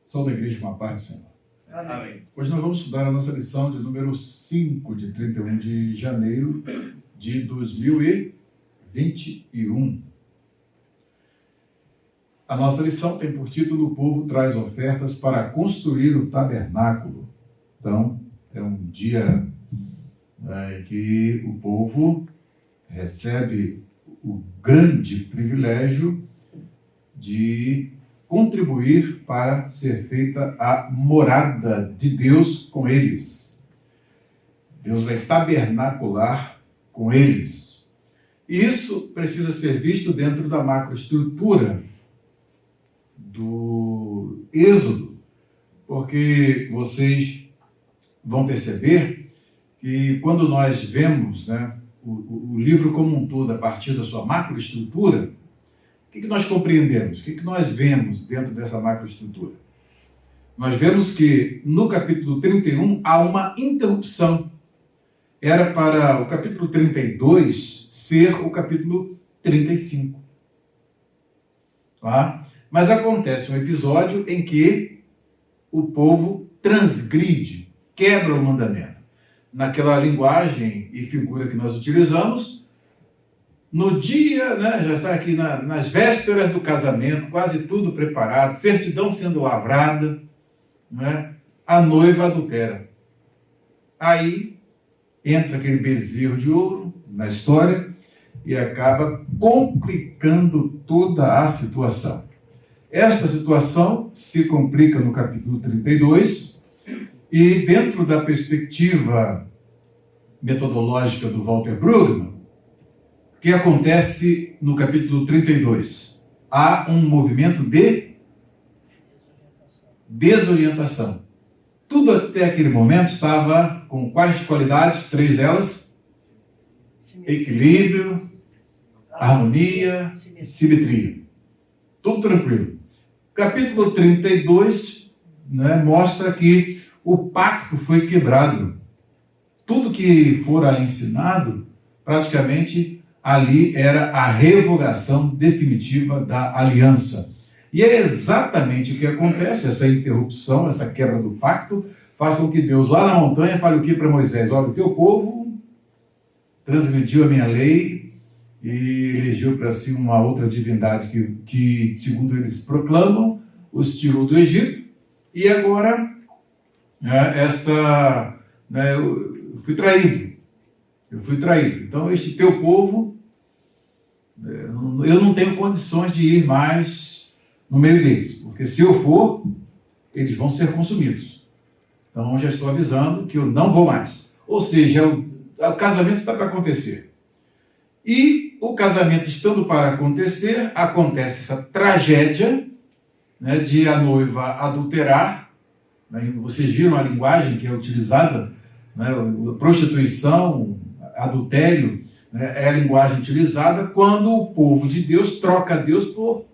São da igreja com a paz do Senhor. Amém. Hoje nós vamos estudar a nossa lição de número 5, de 31 de janeiro de 2021. A nossa lição tem por título: O povo traz ofertas para construir o tabernáculo. Então, é um dia em que o povo recebe o grande privilégio de contribuir para ser feita a morada de Deus com eles. Deus vai tabernacular com eles. E isso precisa ser visto dentro da macroestrutura do Êxodo, porque vocês vão perceber que quando nós vemos, o livro como um todo a partir da sua macroestrutura, o que nós compreendemos? O que nós vemos dentro dessa macroestrutura? Nós vemos que no capítulo 31 há uma interrupção. Era para o capítulo 32 ser o capítulo 35. Tá? Mas acontece um episódio em que o povo transgride, quebra o mandamento. Naquela linguagem e figura que nós utilizamos, no dia, já está aqui nas vésperas do casamento, quase tudo preparado, certidão sendo lavrada, a noiva adultera. Aí entra aquele bezerro de ouro na história e acaba complicando toda a situação. Esta situação se complica no capítulo 32 e, dentro da perspectiva metodológica do Walter Brueggemann, o que acontece no capítulo 32? Há um movimento de desorientação. Tudo até aquele momento estava com quais qualidades? 3 delas: equilíbrio, harmonia e simetria. Tudo tranquilo. Capítulo 32 mostra que o pacto foi quebrado. Tudo que fora ensinado, praticamente, ali era a revogação definitiva da aliança. E é exatamente o que acontece, essa interrupção, essa quebra do pacto, faz com que Deus lá na montanha fale o que para Moisés? Olha, o teu povo transgrediu a minha lei e elegeu para si uma outra divindade que, segundo eles proclamam, os tirou do Egito. E agora, eu fui traído. Eu fui traído. Então, este teu povo, eu não tenho condições de ir mais no meio deles, porque se eu for, eles vão ser consumidos. Então, já estou avisando que eu não vou mais. Ou seja, o casamento está para acontecer. E o casamento estando para acontecer, acontece essa tragédia de a noiva adulterar. Vocês viram a linguagem que é utilizada, prostituição, adultério, é a linguagem utilizada quando o povo de Deus troca Deus por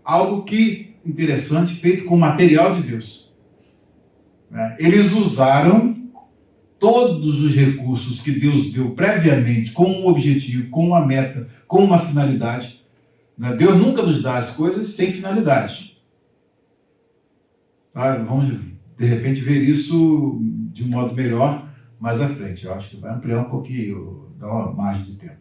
algo que, interessante, feito com material de Deus. Eles usaram todos os recursos que Deus deu previamente com um objetivo, com uma meta, com uma finalidade. Deus nunca nos dá as coisas sem finalidade. Vamos, de repente, ver isso de um modo melhor mais à frente. Eu acho que vai ampliar um pouquinho, dar uma margem de tempo.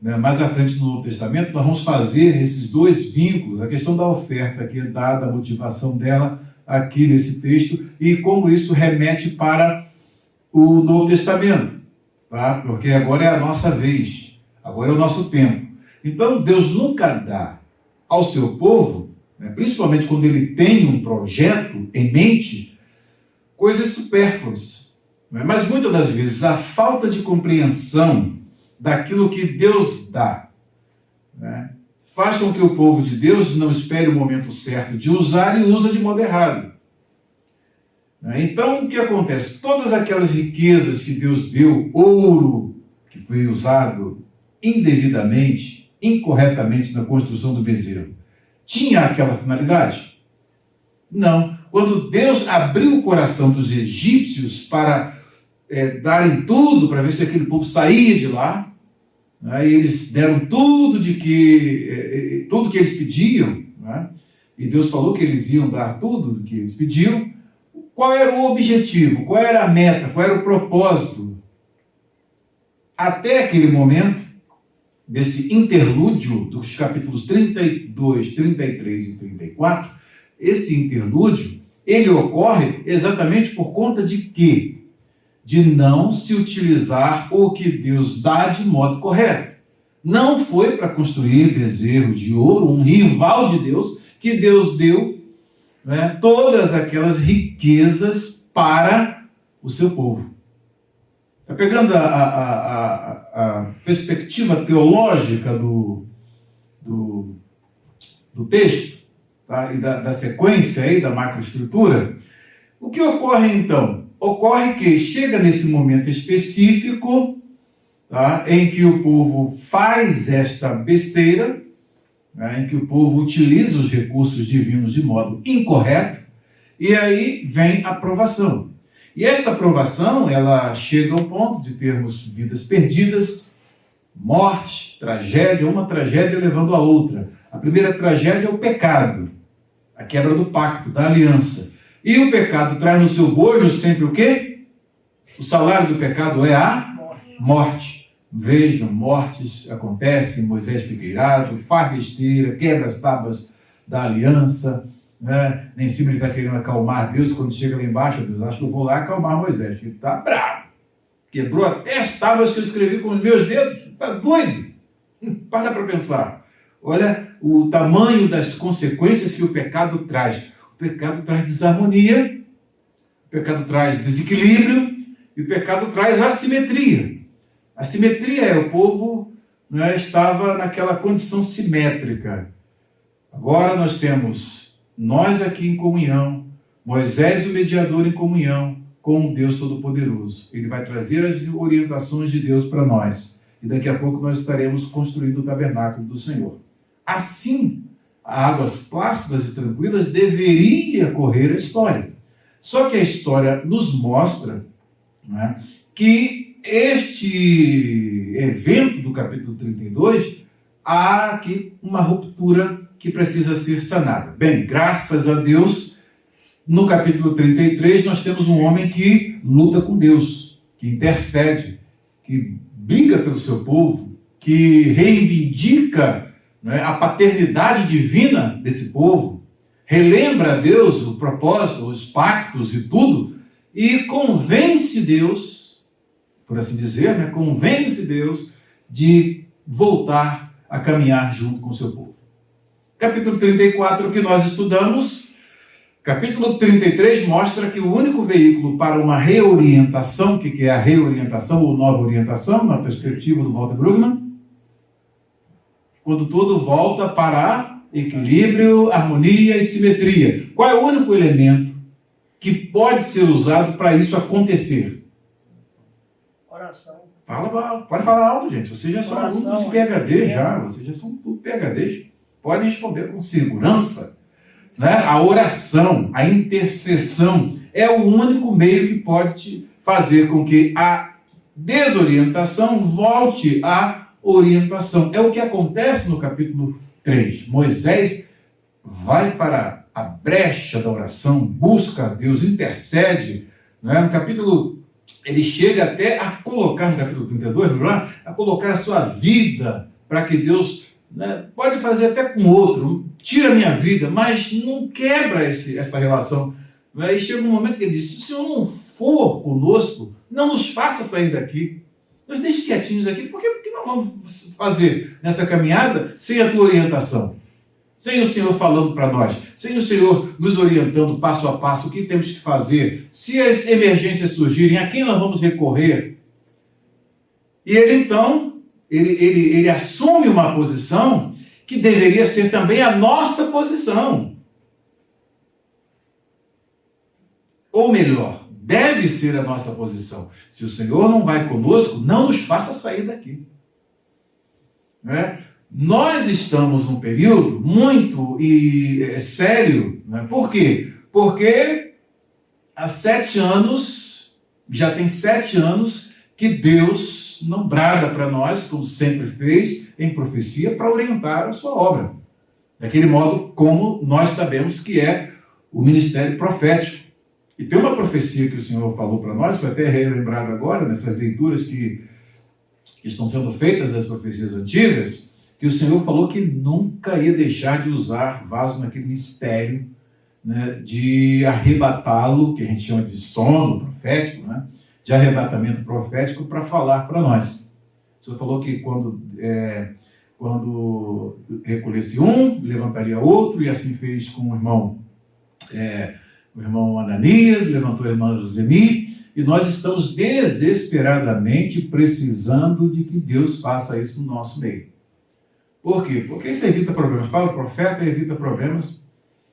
Mais à frente no Novo Testamento, nós vamos fazer esses dois vínculos, a questão da oferta que é dada, a motivação dela aqui nesse texto, e como isso remete para o Novo Testamento, tá? Porque agora é a nossa vez, agora é o nosso tempo. Então, Deus nunca dá ao seu povo, principalmente quando ele tem um projeto em mente, coisas supérfluas. Mas muitas das vezes a falta de compreensão daquilo que Deus dá faz com que o povo de Deus não espere o momento certo de usar e usa de modo errado. Então, o que acontece? Todas aquelas riquezas que Deus deu, ouro que foi usado indevidamente, incorretamente na construção do bezerro, tinha aquela finalidade? Não. Quando Deus abriu o coração dos egípcios para darem tudo, para ver se aquele povo saía de lá, e eles deram tudo que eles pediam, e Deus falou que eles iam dar tudo o que eles pediam, qual era o objetivo, qual era a meta, qual era o propósito? Até aquele momento, desse interlúdio dos capítulos 32, 33 e 34, esse interlúdio, ele ocorre exatamente por conta de quê? De não se utilizar o que Deus dá de modo correto. Não foi para construir bezerro de ouro, um rival de Deus, que Deus deu, né, todas aquelas riquezas para o seu povo. Está pegando a perspectiva teológica do texto, tá? E da sequência aí, da macroestrutura? O que ocorre então? Ocorre que chega nesse momento específico, tá, em que o povo faz esta besteira, né, em que o povo utiliza os recursos divinos de modo incorreto, e aí vem a provação. E esta provação, ela chega ao ponto de termos vidas perdidas, morte, tragédia, uma tragédia levando a outra. A primeira tragédia é o pecado, a quebra do pacto, da aliança. E o pecado traz no seu bojo sempre o quê? O salário do pecado é a morte. Vejam, mortes acontecem, Moisés fica irado, faz besteira, quebra as tábuas da aliança, né? Nem em cima ele está querendo acalmar Deus, quando chega lá embaixo, Deus, acho que eu vou lá acalmar Moisés, ele está bravo. Quebrou até as tábuas que eu escrevi com os meus dedos, está doido. Para pensar. Olha o tamanho das consequências que o pecado traz. O pecado traz desarmonia, o pecado traz desequilíbrio, e o pecado traz assimetria. A simetria é o povo, né, estava naquela condição simétrica. Agora nós temos nós aqui em comunhão, Moisés o mediador em comunhão com o Deus Todo-Poderoso. Ele vai trazer as orientações de Deus para nós. E daqui a pouco nós estaremos construindo o tabernáculo do Senhor. Assim, a águas plácidas e tranquilas deveria correr a história. Só que a história nos mostra, né, que este evento do capítulo 32, há aqui uma ruptura que precisa ser sanada. Bem, graças a Deus, no capítulo 33 nós temos um homem que luta com Deus, que intercede, que briga pelo seu povo, que reivindica, né, a paternidade divina desse povo, relembra a Deus o propósito, os pactos e tudo, e convence Deus, por assim dizer, né, convence Deus de voltar a caminhar junto com o seu povo. Capítulo 34 que nós estudamos, capítulo 33 mostra que o único veículo para uma reorientação, o que é a reorientação ou nova orientação, na perspectiva do Walter Brueggemann, quando tudo volta para equilíbrio, harmonia e simetria. Qual é o único elemento que pode ser usado para isso acontecer? Oração. Pode falar alto, gente. Vocês já são alunos de PhD, já. Vocês já são tudo PhDs. Podem responder com segurança. Né? A oração, a intercessão é o único meio que pode fazer com que a desorientação volte à orientação. É o que acontece no capítulo 3. Moisés vai para a brecha da oração, busca a Deus, intercede. Né? No capítulo, ele chega até a colocar, no capítulo 32, a colocar a sua vida para que Deus, né, pode fazer até com outro, tira a minha vida, mas não quebra essa relação. Né? E chega um momento que ele diz, se o Senhor não for conosco, não nos faça sair daqui. Nos deixe quietinhos aqui, porque nós vamos fazer nessa caminhada sem a tua orientação? Sem o Senhor falando para nós, sem o Senhor nos orientando passo a passo o que temos que fazer, se as emergências surgirem, a quem nós vamos recorrer? E ele então, ele assume uma posição que deveria ser também a nossa posição. Ou melhor, deve ser a nossa posição. Se o Senhor não vai conosco, não nos faça sair daqui. Né? Nós estamos num período muito sério. Né? Por quê? Porque há 7 anos, já tem 7 anos, que Deus não brada para nós, como sempre fez, em profecia, para orientar a sua obra. daquele modo como nós sabemos que é o ministério profético. E tem uma profecia que o Senhor falou para nós, foi até relembrado agora, nessas leituras que estão sendo feitas das profecias antigas, que o Senhor falou que nunca ia deixar de usar vaso naquele mistério, né, de arrebatá-lo, que a gente chama de sono profético, né, de arrebatamento profético, para falar para nós. O Senhor falou que quando recolhesse um, levantaria outro, e assim fez com o irmão Ananias, levantou a irmã Josemi, e nós estamos desesperadamente precisando de que Deus faça isso no nosso meio. Por quê? Porque isso evita problemas. Para o profeta, evita problemas,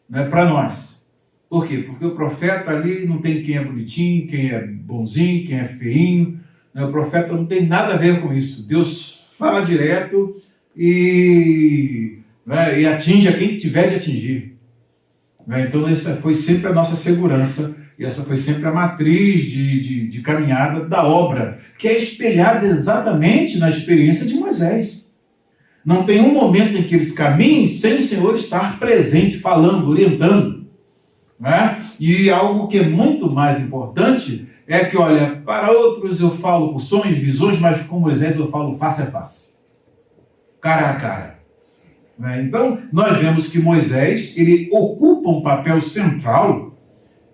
né, para nós. Por quê? Porque o profeta ali não tem quem é bonitinho, quem é bonzinho, quem é feinho. Né? O profeta não tem nada a ver com isso. Deus fala direto e atinge a quem tiver de atingir. Então essa foi sempre a nossa segurança e essa foi sempre a matriz de caminhada da obra, que é espelhada exatamente na experiência de Moisés. Não tem um momento em que eles caminhem sem o Senhor estar presente, falando, orientando. Né? E algo que é muito mais importante é que, olha, para outros eu falo por sonhos, visões, mas com Moisés eu falo face a face, cara a cara. Então, nós vemos que Moisés, ele ocupa um papel central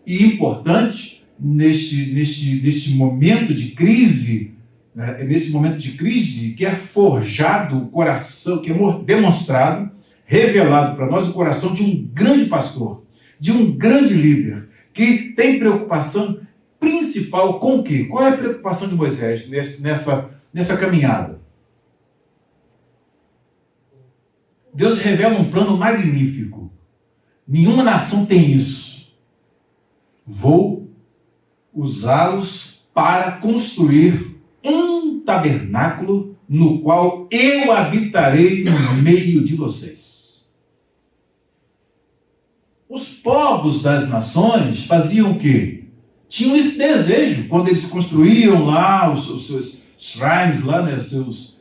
e importante neste momento de crise, né? Nesse momento de crise que é forjado o coração, que é demonstrado, revelado para nós o coração de um grande pastor, de um grande líder, que tem preocupação principal com o quê? Qual é a preocupação de Moisés nessa caminhada? Deus revela um plano magnífico. Nenhuma nação tem isso. Vou usá-los para construir um tabernáculo no qual eu habitarei no meio de vocês. Os povos das nações faziam o quê? Tinham esse desejo. Quando eles construíam lá os seus shrines, lá, né, seus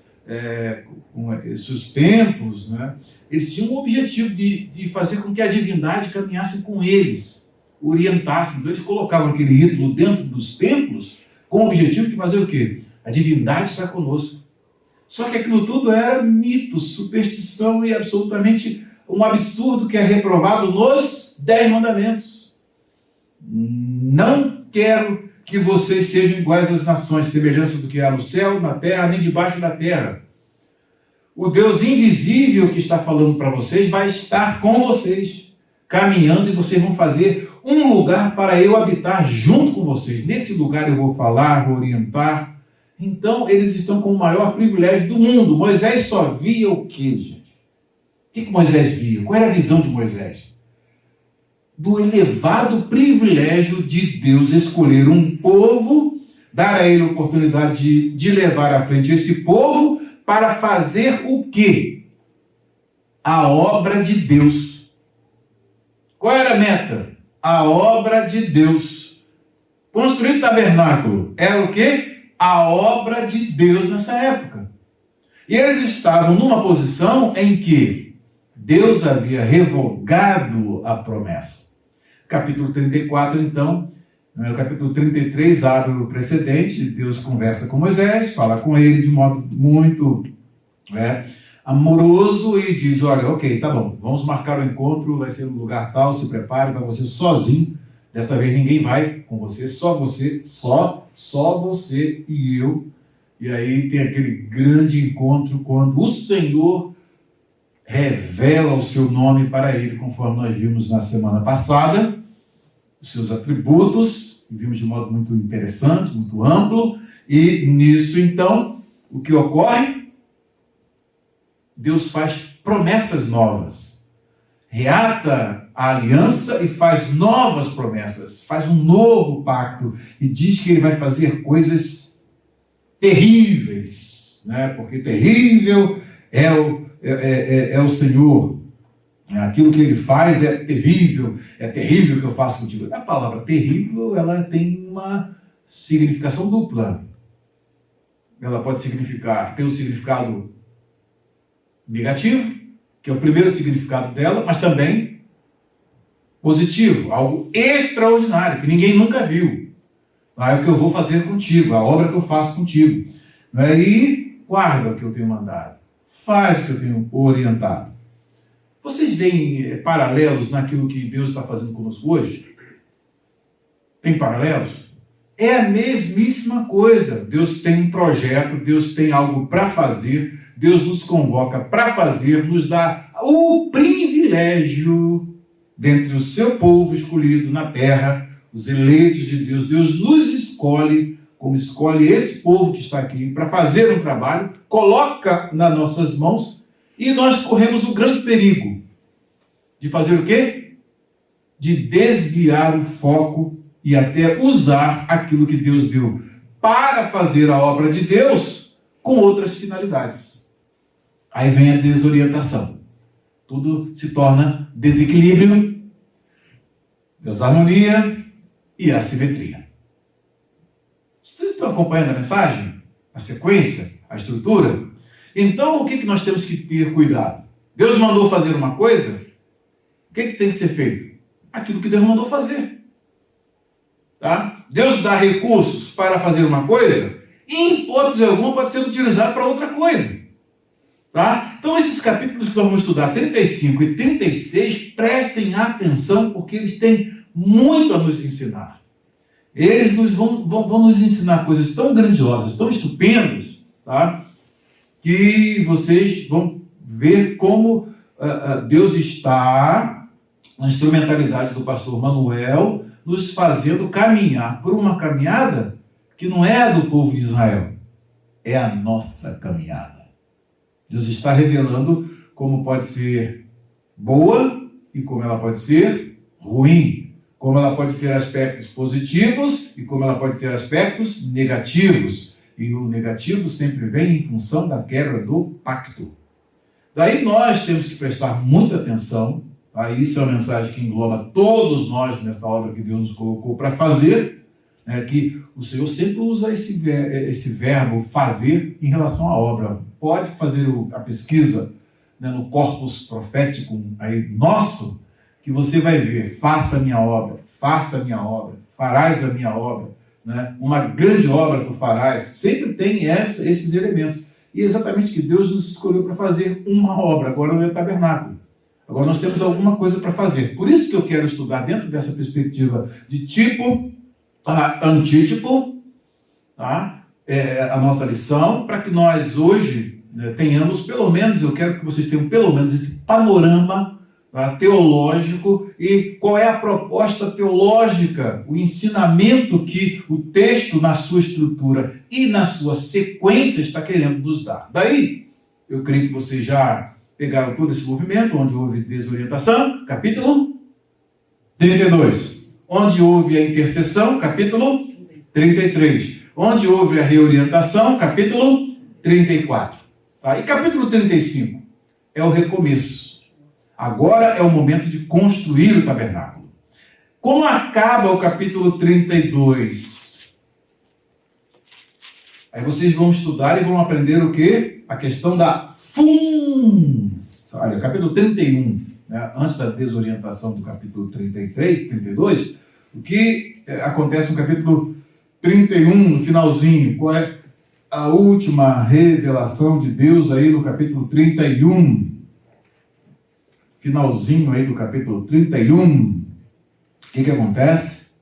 templos, né? Eles tinham o objetivo de fazer com que a divindade caminhasse com eles, orientasse. Então eles colocavam aquele ídolo dentro dos templos com o objetivo de fazer o quê? A divindade está conosco. Só que aquilo tudo era mito, superstição e absolutamente um absurdo que é reprovado nos 10 mandamentos. Não quero que vocês sejam iguais às nações, semelhança do que há no céu, na terra, nem debaixo da terra. O Deus invisível que está falando para vocês vai estar com vocês, caminhando, e vocês vão fazer um lugar para eu habitar junto com vocês. Nesse lugar eu vou falar, vou orientar. Então, eles estão com o maior privilégio do mundo. Moisés só via o quê, gente? O que Moisés via? Qual era a visão de Moisés? Do elevado privilégio de Deus escolher um povo, dar a ele a oportunidade de levar à frente esse povo para fazer o quê? A obra de Deus. Qual era a meta? A obra de Deus. Construir tabernáculo era o quê? A obra de Deus nessa época. E eles estavam numa posição em que Deus havia revogado a promessa. Capítulo 34, então, no capítulo 33, abre o precedente. Deus conversa com Moisés, fala com ele de modo muito amoroso e diz: olha, ok, tá bom, vamos marcar o encontro, vai ser no lugar tal, se prepare, vai você sozinho. Desta vez ninguém vai com você, só você, só você e eu. E aí tem aquele grande encontro quando o Senhor revela o seu nome para ele, conforme nós vimos na semana passada, os seus atributos, vimos de modo muito interessante, muito amplo, e nisso então, o que ocorre? Deus faz promessas novas, reata a aliança e faz novas promessas, faz um novo pacto e diz que ele vai fazer coisas terríveis, né? Porque terrível é o Senhor. Aquilo que ele faz é terrível que eu faço contigo. A palavra terrível, ela tem uma significação dupla. Ela pode significar, ter um significado negativo que é o primeiro significado dela, mas também positivo, algo extraordinário, que ninguém nunca viu. É o que eu vou fazer contigo, a obra que eu faço contigo. E guarda o que eu tenho mandado, faz o que eu tenho orientado. Vocês veem paralelos naquilo que Deus está fazendo conosco hoje? Tem paralelos? É a mesmíssima coisa. Deus tem um projeto, Deus tem algo para fazer, Deus nos convoca para fazer, nos dá o privilégio, dentre o seu povo escolhido na terra, os eleitos de Deus, Deus nos escolhe, como escolhe esse povo que está aqui, para fazer um trabalho, coloca nas nossas mãos, e nós corremos o grande perigo de fazer o quê? De desviar o foco e até usar aquilo que Deus deu para fazer a obra de Deus com outras finalidades. Aí vem a desorientação. Tudo se torna desequilíbrio, desarmonia e assimetria. Vocês estão acompanhando a mensagem? A sequência? A estrutura? Então, o que nós temos que ter cuidado? Deus mandou fazer uma coisa, o que tem que ser feito? Aquilo que Deus mandou fazer. Tá? Deus dá recursos para fazer uma coisa, e em hipótese alguma pode ser utilizado para outra coisa. Tá? Então, esses capítulos que nós vamos estudar, 35 e 36, prestem atenção, porque eles têm muito a nos ensinar. Eles vão nos ensinar coisas tão grandiosas, tão estupendas, tá? Que vocês vão ver como Deus está, na instrumentalidade do pastor Manuel, nos fazendo caminhar por uma caminhada que não é a do povo de Israel, é a nossa caminhada. Deus está revelando como pode ser boa e como ela pode ser ruim, como ela pode ter aspectos positivos e como ela pode ter aspectos negativos. E o negativo sempre vem em função da quebra do pacto. Daí nós temos que prestar muita atenção. Isso é uma mensagem que engloba todos nós nesta obra que Deus nos colocou para fazer, que o Senhor sempre usa esse verbo fazer em relação à obra. Pode fazer a pesquisa no corpus profético aí nosso, que você vai ver, faça a minha obra, farás a minha obra, uma grande obra tu farás, sempre tem esses elementos. E é exatamente que Deus nos escolheu para fazer uma obra, agora não é tabernáculo. Agora nós temos alguma coisa para fazer. Por isso que eu quero estudar dentro dessa perspectiva de tipo, antítipo, tá? A nossa lição, para que nós hoje tenhamos pelo menos, eu quero que vocês tenham pelo menos esse panorama teológico e qual é a proposta teológica, o ensinamento que o texto na sua estrutura e na sua sequência está querendo nos dar. Daí, eu creio que vocês já pegaram todo esse movimento, onde houve desorientação, capítulo 32. Onde houve a intercessão, capítulo 33. Onde houve a reorientação, capítulo 34. E capítulo 35 é o recomeço. Agora é o momento de construir o tabernáculo. Como acaba o capítulo 32? Aí vocês vão estudar e vão aprender o quê? A questão da função. Olha, capítulo 31, antes da desorientação do capítulo 33, 32, o que acontece no capítulo 31, no finalzinho? Qual é a última revelação de Deus aí no capítulo 31? Finalzinho aí do capítulo 31. O que acontece?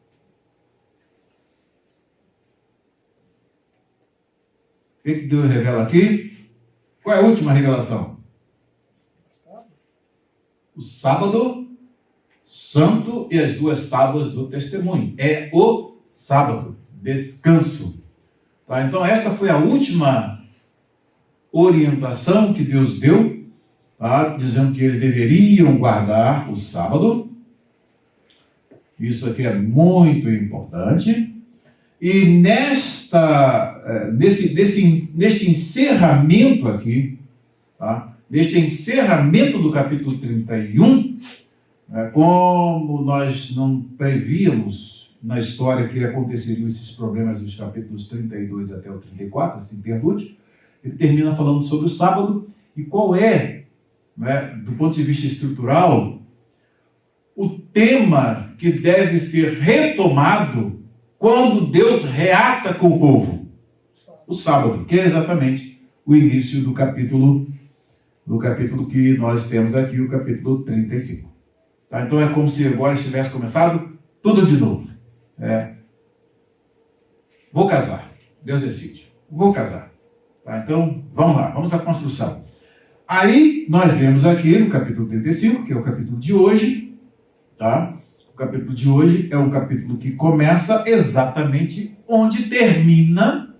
O que Deus revela aqui? Qual é a última revelação? O sábado santo e as duas tábuas do testemunho. É o sábado, descanso. Então esta foi a última orientação que Deus deu, dizendo que eles deveriam guardar o sábado. Isso aqui é muito importante. E neste encerramento aqui, neste encerramento do capítulo 31, como nós não prevíamos na história que aconteceriam esses problemas dos capítulos 32 até o 34, assim, interlúdio, ele termina falando sobre o sábado e qual é né, do ponto de vista estrutural, o tema que deve ser retomado quando Deus reata com o povo. O sábado, que é exatamente o início do capítulo que nós temos aqui, o capítulo 35. Tá? Então é como se agora estivesse começado tudo de novo. Vou casar. Deus decide. Vou casar. Tá? Então, vamos lá. Vamos à construção. Aí, nós vemos aqui no capítulo 35, que é o capítulo de hoje. Tá? O capítulo de hoje é um capítulo que começa exatamente onde termina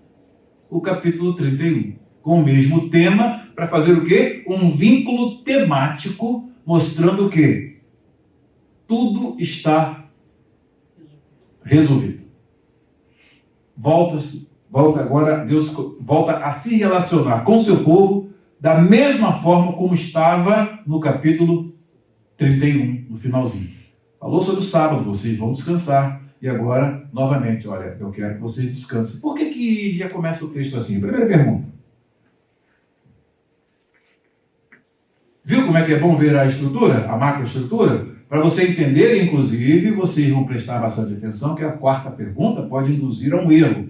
o capítulo 31. Com o mesmo tema, para fazer o quê? Um vínculo temático, mostrando o quê? Tudo está resolvido. Volta agora, Deus volta a se relacionar com o seu povo da mesma forma como estava no capítulo 31, no finalzinho. Falou sobre o sábado, vocês vão descansar. E agora, novamente, olha, eu quero que vocês descansem. Por que já começa o texto assim? Primeira pergunta. Viu como é que é bom ver a estrutura, a macroestrutura? Para você entender, inclusive, vocês vão prestar bastante atenção que a quarta pergunta pode induzir a um erro.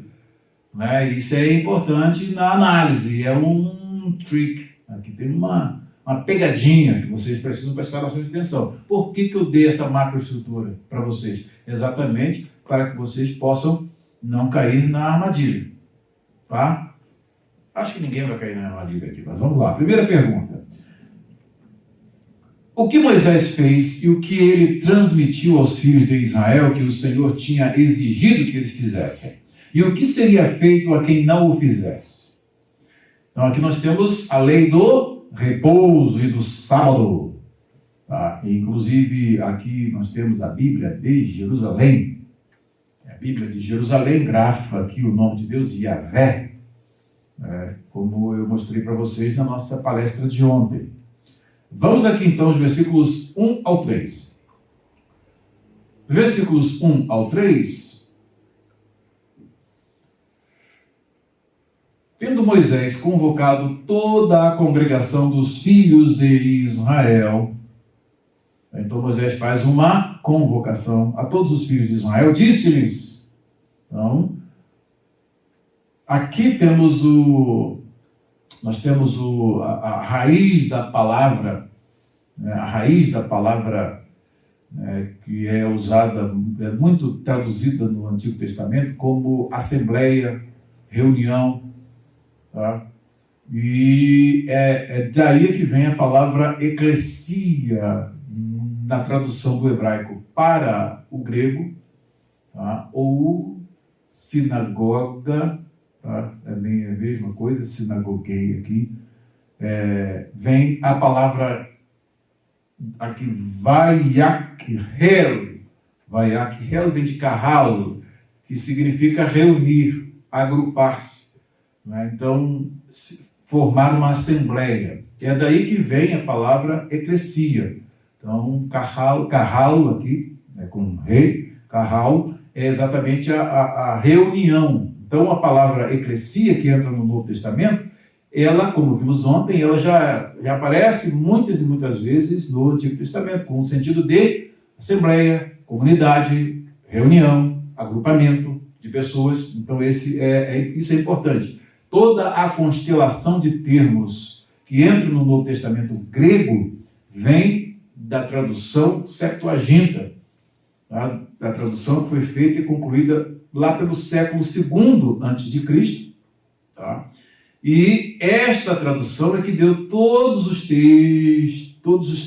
Né? Isso é importante na análise, é um trick. Aqui tem uma pegadinha que vocês precisam prestar bastante atenção. Por que eu dei essa macroestrutura para vocês? Exatamente para que vocês possam não cair na armadilha. Tá? Acho que ninguém vai cair na armadilha aqui, mas vamos lá. Primeira pergunta. O que Moisés fez e o que ele transmitiu aos filhos de Israel que o Senhor tinha exigido que eles fizessem? E o que seria feito a quem não o fizesse? Então aqui nós temos a lei do repouso e do sábado. Tá? Inclusive aqui nós temos a Bíblia de Jerusalém. A Bíblia de Jerusalém grafa aqui o nome de Deus, Yahvé, como eu mostrei para vocês na nossa palestra de ontem. Vamos aqui então aos versículos 1 ao 3. Versículos 1 ao 3. Tendo Moisés convocado toda a congregação dos filhos de Israel, então Moisés faz uma convocação a todos os filhos de Israel, disse-lhes, então, aqui nós temos a raiz da palavra, né, que é usada, é muito traduzida no Antigo Testamento como assembleia, reunião, tá? E é daí que vem a palavra eclesia, na tradução do hebraico para o grego, tá? Ou sinagoga, tá? É a mesma coisa, sinagoguei aqui. Vem a palavra aqui, vayakhel. Vayakhel vem de kahal, que significa reunir, agrupar-se. Né? Então, formar uma assembleia. É daí que vem a palavra eclesia. Então, kahal aqui, com rei, kahal, é exatamente a reunião. Então, a palavra eclesia, que entra no Novo Testamento, ela, como vimos ontem, ela já aparece muitas e muitas vezes no Antigo Testamento, com o sentido de assembleia, comunidade, reunião, agrupamento de pessoas. Então, isso é importante. Toda a constelação de termos que entram no Novo Testamento grego vem da tradução Septuaginta, tá? Da tradução que foi feita e concluída lá pelo século II a.C., tá? E esta tradução é que deu todos os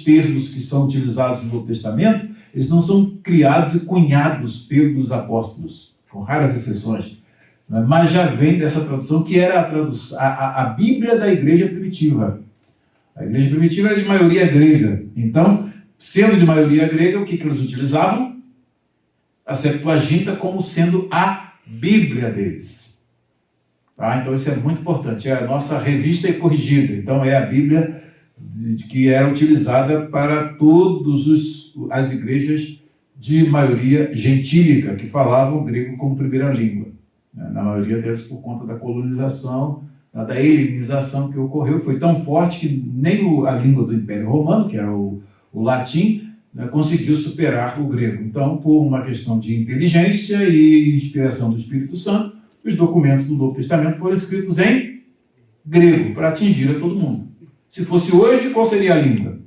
termos que são utilizados no Novo Testamento, eles não são criados e cunhados pelos apóstolos, com raras exceções, mas já vem dessa tradução que era a Bíblia da igreja primitiva. A igreja primitiva era de maioria grega. Então, sendo de maioria grega, o que eles utilizavam? A Septuaginta como sendo a Bíblia deles. Tá? Então isso é muito importante. É a nossa revista e corrigida. Então é a Bíblia que era utilizada para todas as igrejas de maioria gentílica, que falavam grego como primeira língua. Na maioria delas por conta da colonização, da helenização que ocorreu, foi tão forte que nem a língua do Império Romano, que era o latim, né, conseguiu superar o grego. Então, por uma questão de inteligência e inspiração do Espírito Santo, os documentos do Novo Testamento foram escritos em grego, para atingir a todo mundo. Se fosse hoje, qual seria a língua?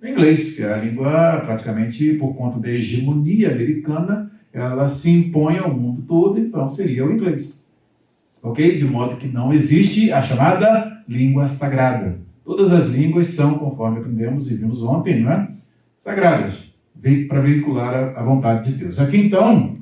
O inglês, que é a língua, praticamente, por conta da hegemonia americana, ela se impõe ao mundo todo, então seria o inglês. Ok? De modo que não existe a chamada língua sagrada. Todas as línguas são, conforme aprendemos e vimos ontem, não é? Sagradas, para veicular a vontade de Deus. Aqui então,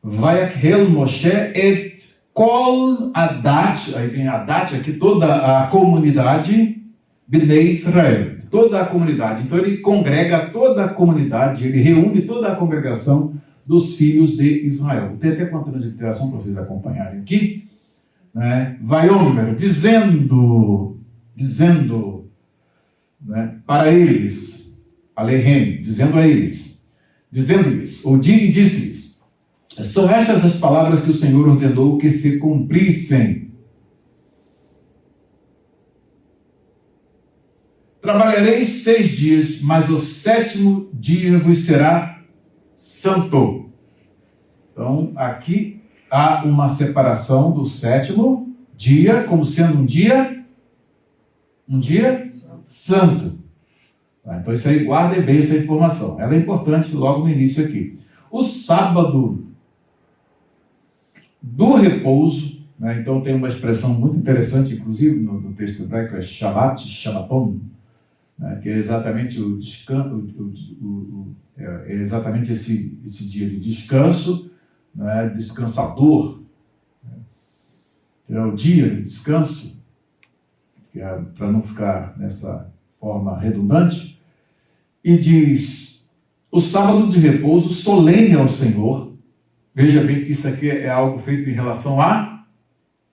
Vayakhel Moshe et kol adat, aí vem adat, aqui toda a comunidade, Bnei Israel, toda a comunidade. Então ele congrega toda a comunidade, ele reúne toda a congregação dos filhos de Israel. Tem até com a transliteração para vocês acompanharem aqui. Né? Vaiomer, dizendo, né, para eles, Alehem, dizendo a eles, dizendo-lhes, ou disse-lhes, são estas as palavras que o Senhor ordenou que se cumprissem. Trabalhareis 6 dias, mas o 7º dia vos será santo. Então, aqui há uma separação do 7º dia, como sendo um dia santo. Então, isso aí, guardem bem essa informação. Ela é importante logo no início aqui. O sábado do repouso, né? Então tem uma expressão muito interessante, inclusive no texto hebraico, é Shabbat, Shabbaton, né? Que é exatamente o descanso, é exatamente esse dia de descanso, né? Descansador, né? Que é o dia de descanso, que é, para não ficar nessa forma redundante, e diz, o sábado de repouso solene ao Senhor. Veja bem que isso aqui é algo feito em relação a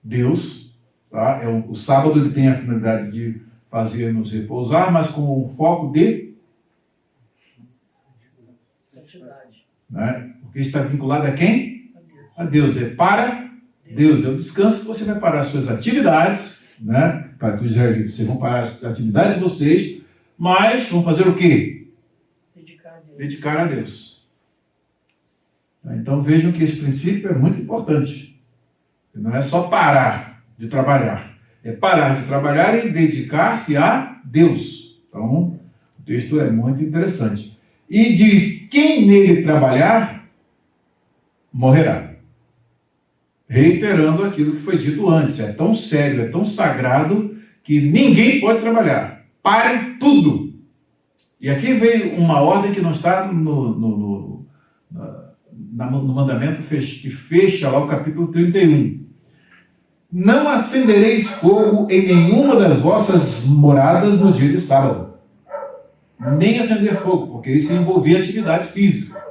Deus, tá? O sábado ele tem a finalidade de fazer-nos repousar, mas com o foco de santidade, né? Porque está vinculado a quem? A Deus. É para Deus. É o descanso que você vai parar as suas atividades, né? Para que os israelitas, vocês vão parar as atividades de vocês, mas vão fazer o quê? Dedicar a Deus. Então vejam que esse princípio é muito importante. Não é só parar de trabalhar. É parar de trabalhar e dedicar-se a Deus. Então, o texto é muito interessante. E diz, quem nele trabalhar, morrerá. Reiterando aquilo que foi dito antes. É tão sério, é tão sagrado, que ninguém pode trabalhar. Parem tudo. E aqui veio uma ordem que não está no mandamento que fecha lá o capítulo 31. Não acendereis fogo em nenhuma das vossas moradas no dia de sábado. Nem acender fogo, porque isso envolvia atividade física.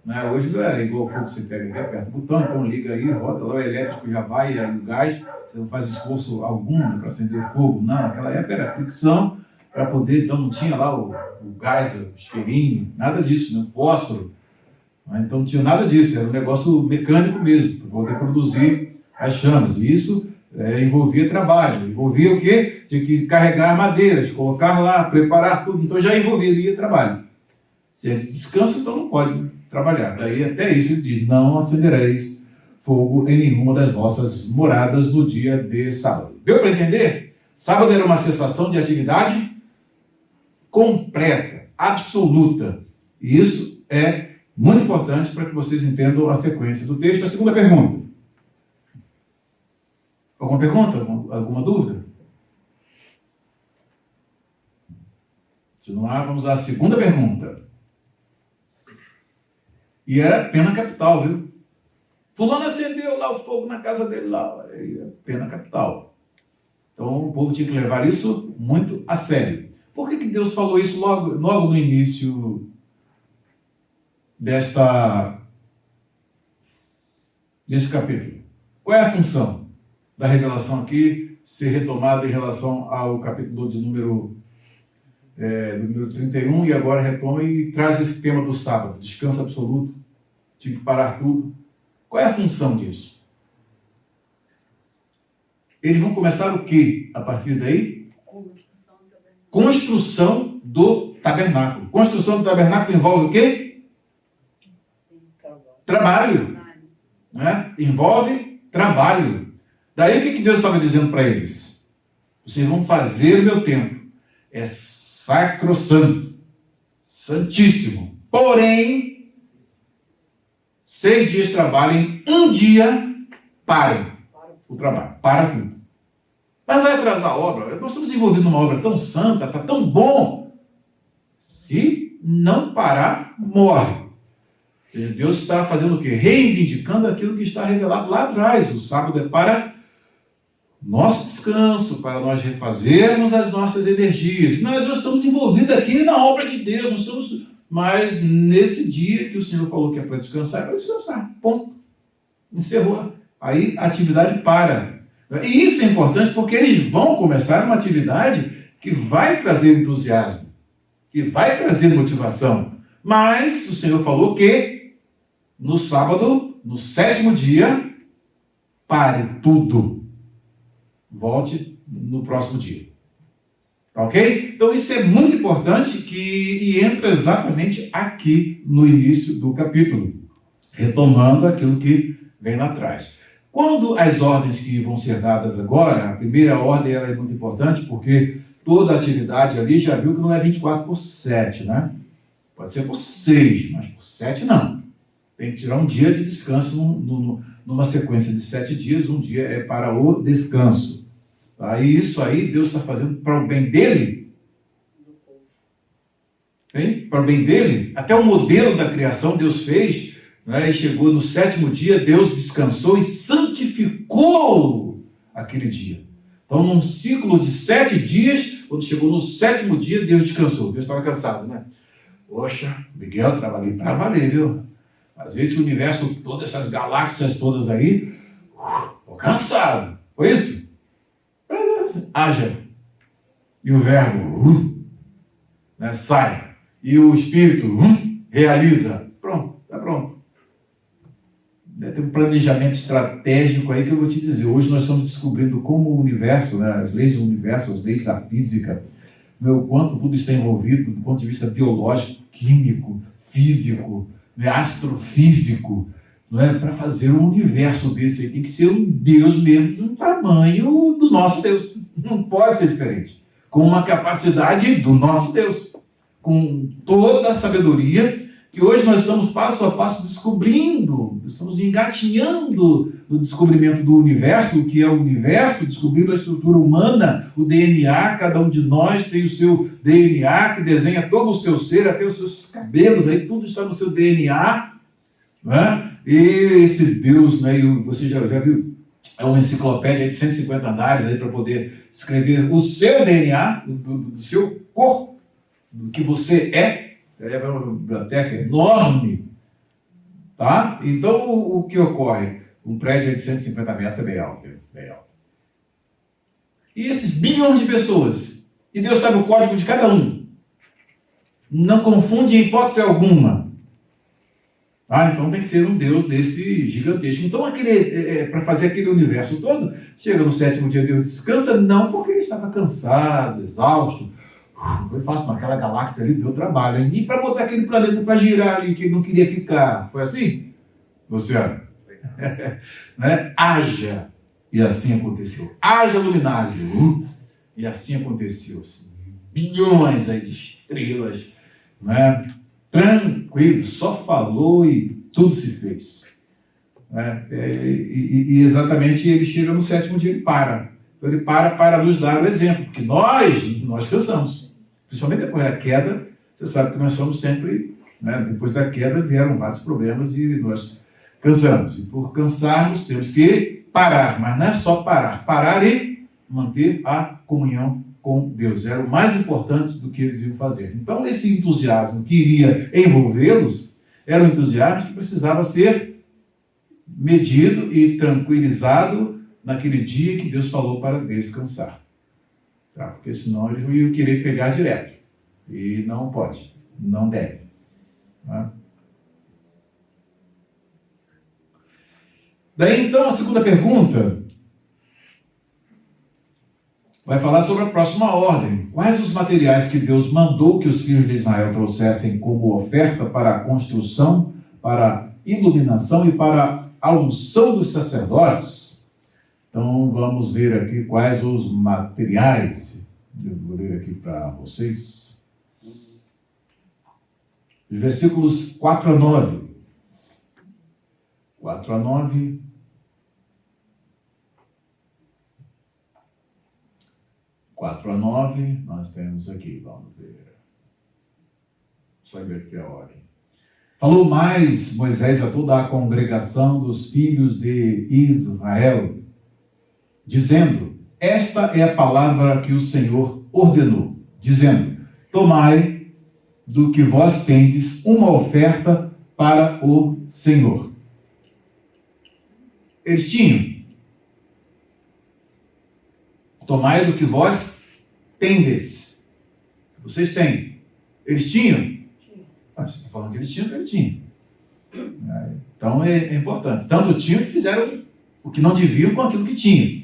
Né? Hoje não é igual o fogo que você pega aqui, aperta o botão, então liga aí, roda lá, o elétrico já vai, aí o gás, você não faz esforço algum para acender o fogo. Não, naquela época era fricção para poder, então não tinha lá o gás, o isqueirinho, nada disso, né? O fósforo. Então não tinha nada disso, era um negócio mecânico mesmo, para poder produzir as chamas. E isso envolvia trabalho, envolvia o quê? Tinha que carregar madeiras, colocar lá, preparar tudo, então já envolveria trabalho. Se é de descanso, então não pode trabalhar. Daí até isso ele diz, não acendereis fogo em nenhuma das vossas moradas no dia de sábado. Deu para entender? Sábado era uma cessação de atividade completa, absoluta. E isso é muito importante para que vocês entendam a sequência do texto. A segunda pergunta. Alguma pergunta? Alguma dúvida? Se não há, vamos à segunda pergunta. E era pena capital, viu? Fulano acendeu lá o fogo na casa dele lá. É pena capital. Então o povo tinha que levar isso muito a sério. Por que Deus falou isso logo no início deste capítulo? Qual é a função da revelação aqui ser retomada em relação ao capítulo de número 31 e agora retoma e traz esse tema do sábado, descanso absoluto, tinha que parar tudo. Qual é a função disso? Eles vão começar o quê a partir daí? Construção Construção do do tabernáculo. tabernáculo. Construção do tabernáculo envolve o quê? Trabalho. Né? Envolve trabalho. Daí o que Deus estava dizendo para eles? Vocês vão fazer o meu templo. É sacrossanto, santíssimo. Porém, 6 dias trabalhem, um dia parem o trabalho. Para tudo. Mas vai atrasar a obra. Nós estamos envolvidos numa obra tão santa, está tão bom. Se não parar, morre. Ou seja, Deus está fazendo o quê? Reivindicando aquilo que está revelado lá atrás. O sábado é para nosso descanso, para nós refazermos as nossas energias. Nós estamos envolvidos aqui na obra de Deus. Nós estamos... Mas nesse dia que o Senhor falou que é para descansar, é para descansar. Ponto. Encerrou. Aí a atividade para. E isso é importante porque eles vão começar uma atividade que vai trazer entusiasmo, que vai trazer motivação. Mas o Senhor falou que no sábado, no 7º dia, pare tudo. Volte no próximo dia. Ok? Então isso é muito importante e entra exatamente aqui no início do capítulo, retomando aquilo que vem lá atrás. Quando as ordens que vão ser dadas agora, a primeira ordem ela é muito importante porque toda a atividade ali já viu que não é 24/7, né? Pode ser por 6, mas por 7 não. Tem que tirar um dia de descanso numa sequência de 7 dias, um dia é para o descanso. Aí isso aí Deus está fazendo para o bem dele. Hein? Para o bem dele. Até o modelo da criação Deus fez, né? E chegou no 7º dia, Deus descansou e santificou aquele dia. Então, num ciclo de 7 dias, quando chegou no 7º dia, Deus descansou. Deus estava cansado, né? Poxa, Miguel, trabalhei para valer, viu? Às vezes o universo, todas essas galáxias todas aí, estou cansado. Foi isso? Haja. E o verbo né, sai. E o espírito realiza. Pronto, está pronto. Tem um planejamento estratégico aí que eu vou te dizer. Hoje nós estamos descobrindo como o universo, né, as leis do universo, as leis da física, o quanto tudo está envolvido do ponto de vista biológico, químico, físico, né, astrofísico. Não é? Para fazer um universo desse aí, tem que ser um Deus mesmo do tamanho do nosso Deus. Não pode ser diferente. Com uma capacidade do nosso Deus. Com toda a sabedoria que hoje nós estamos passo a passo descobrindo. Estamos engatinhando no descobrimento do universo, o que é o universo, descobrindo a estrutura humana, o DNA, cada um de nós tem o seu DNA, que desenha todo o seu ser, até os seus cabelos, aí tudo está no seu DNA. Né? E esse Deus, né, você já viu, é uma enciclopédia de 150 andares aí para poder escrever o seu DNA, do seu corpo, do que você é uma biblioteca enorme. Tá? Então, o que ocorre? Um prédio de 150 metros é bem alto, bem alto. E esses bilhões de pessoas, e Deus sabe o código de cada um, não confunde em hipótese alguma. Então tem que ser um Deus desse gigantesco. Então, para fazer aquele universo todo, chega no 7º dia, Deus descansa, não porque ele estava cansado, exausto. Foi fácil, naquela galáxia ali deu trabalho. E para botar aquele planeta para girar ali, que ele não queria ficar. Foi assim? Luciano? Né? Haja. E assim aconteceu. Haja luminária. E assim aconteceu. Assim. Bilhões aí de estrelas, né? Tranquilo, só falou e tudo se fez. E exatamente ele chega no 7º dia, ele para. Então ele para nos dar o exemplo, porque nós cansamos. Principalmente depois da queda, você sabe que nós somos sempre, né, depois da queda vieram vários problemas e nós cansamos. E por cansarmos temos que parar, mas não é só parar e manter a comunhão com Deus. Era o mais importante do que eles iam fazer. Então, esse entusiasmo que iria envolvê-los era um entusiasmo que precisava ser medido e tranquilizado naquele dia que Deus falou para descansar. Tá? Porque senão eles iam querer pegar direto. E não pode, não deve. Tá? Daí, então, a segunda pergunta vai falar sobre a próxima ordem. Quais os materiais que Deus mandou que os filhos de Israel trouxessem como oferta para a construção, para a iluminação e para a unção dos sacerdotes? Então, vamos ver aqui quais os materiais. Eu vou ler aqui para vocês. Os versículos 4 a 9. 4 a 9. 4 a 9, nós temos aqui, vamos ver. Só inverter a ordem. Falou mais Moisés a toda a congregação dos filhos de Israel, dizendo: esta é a palavra que o Senhor ordenou, dizendo: tomai do que vós tendes uma oferta para o Senhor. Eles tinham. Tomai do que vós tendes. Vocês têm. Eles tinham? Você está falando que eles tinham, que eles tinham. Então é importante. Tanto tinham que fizeram o que não deviam com aquilo que tinham.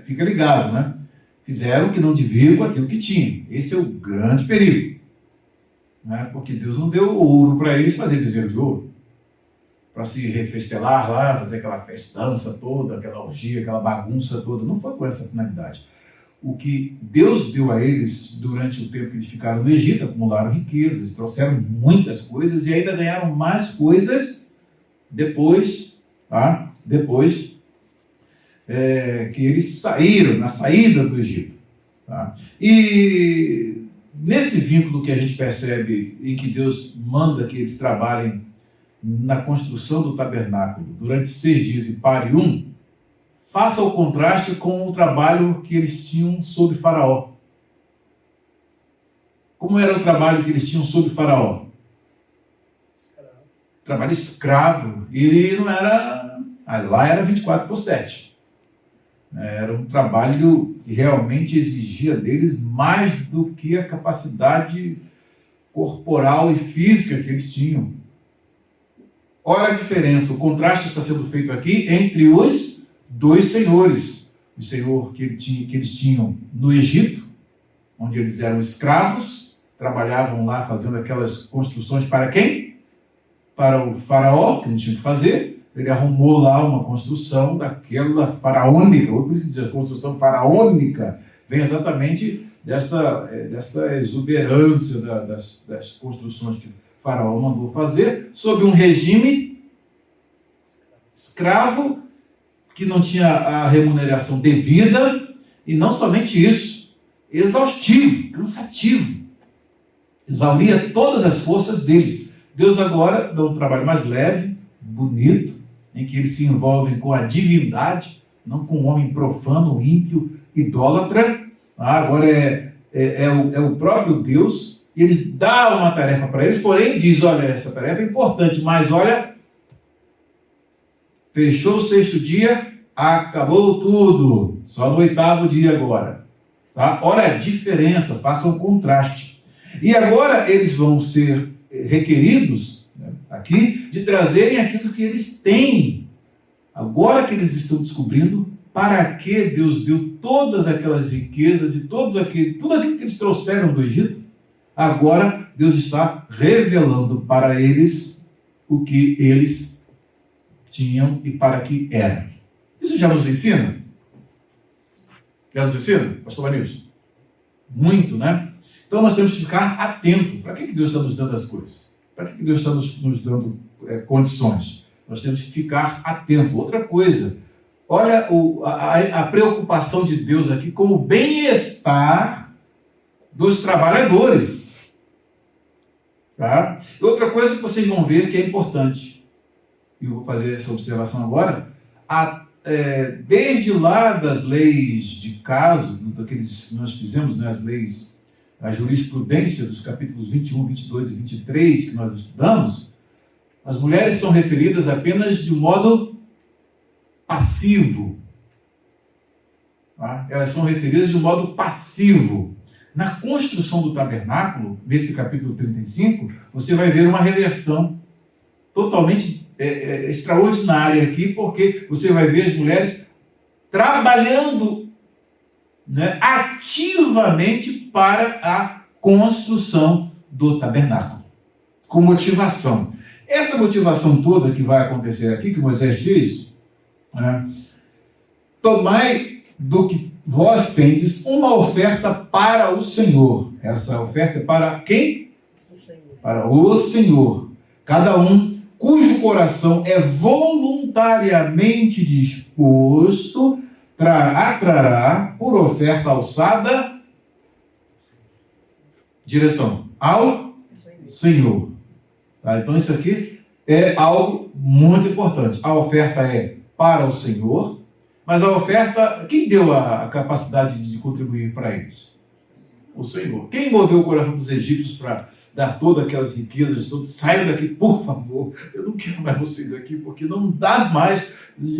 Fica ligado, né? Fizeram o que não deviam com aquilo que tinham. Esse é o grande perigo. Porque Deus não deu ouro para eles fazer bezerro de ouro. Para se refestelar lá, fazer aquela festança toda, aquela orgia, aquela bagunça toda. Não foi com essa finalidade. O que Deus deu a eles durante o tempo que eles ficaram no Egito, acumularam riquezas, trouxeram muitas coisas e ainda ganharam mais coisas depois, tá? Depois que eles saíram, na saída do Egito. Tá? E nesse vínculo que a gente percebe em que Deus manda que eles trabalhem na construção do tabernáculo durante 6 dias e pare um, faça o contraste com o trabalho que eles tinham sob Faraó. Como era o trabalho que eles tinham sob Faraó? Trabalho escravo. Ele não era... Lá era 24/7. Era um trabalho que realmente exigia deles mais do que a capacidade corporal e física que eles tinham. Olha a diferença, o contraste está sendo feito aqui entre os dois senhores. O senhor que eles tinham no Egito, onde eles eram escravos, trabalhavam lá fazendo aquelas construções para quem? Para o faraó, que não tinha que fazer. Ele arrumou lá uma construção daquela faraônica, ou por isso que diz a construção faraônica, vem exatamente dessa exuberância das construções que o faraó mandou fazer, sob um regime escravo, que não tinha a remuneração devida, e não somente isso, exaustivo, cansativo, exauria todas as forças deles. Deus agora dá um trabalho mais leve, bonito, em que eles se envolvem com a divindade, não com o homem profano, ímpio, idólatra. Agora é o próprio Deus, e eles dão uma tarefa para eles, porém diz: olha, essa tarefa é importante, mas olha, fechou o 6º dia, acabou tudo, só no 8º dia agora. Tá? Olha a diferença, faça um contraste. E agora eles vão ser requeridos, aqui, de trazerem aquilo que eles têm. Agora que eles estão descobrindo para que Deus deu todas aquelas riquezas e tudo aquilo que eles trouxeram do Egito, agora Deus está revelando para eles o que eles tinham e para que eram. Isso já nos ensina? Já nos ensina, pastor Vanilson? Muito, né? Então nós temos que ficar atento. Para que Deus está nos dando as coisas? Para que Deus está nos dando condições? Nós temos que ficar atento. Outra coisa, olha a preocupação de Deus aqui com o bem-estar dos trabalhadores. Tá? Outra coisa que vocês vão ver que é importante, e eu vou fazer essa observação agora, desde lá das leis de caso, daqueles que nós fizemos, né, as leis, a jurisprudência dos capítulos 21, 22 e 23 que nós estudamos, as mulheres são referidas apenas de modo passivo. Tá? Elas são referidas de modo passivo. Na construção do tabernáculo, nesse capítulo 35, você vai ver uma reversão totalmente extraordinária aqui, porque você vai ver as mulheres trabalhando né, ativamente para a construção do tabernáculo, com motivação. Essa motivação toda que vai acontecer aqui, que Moisés diz, né, tomai do que vós tendes uma oferta para o Senhor. Essa oferta é para quem? O Senhor. Para o Senhor. Cada um cujo coração é voluntariamente disposto atrará por oferta alçada direção ao Senhor. Tá? Então isso aqui é algo muito importante. A oferta é para o Senhor, mas a oferta, quem deu a capacidade de contribuir para eles? O Senhor. Quem moveu o coração dos egípcios para dar todas aquelas riquezas, todas? Saiam daqui, por favor. Eu não quero mais vocês aqui, porque não dá mais.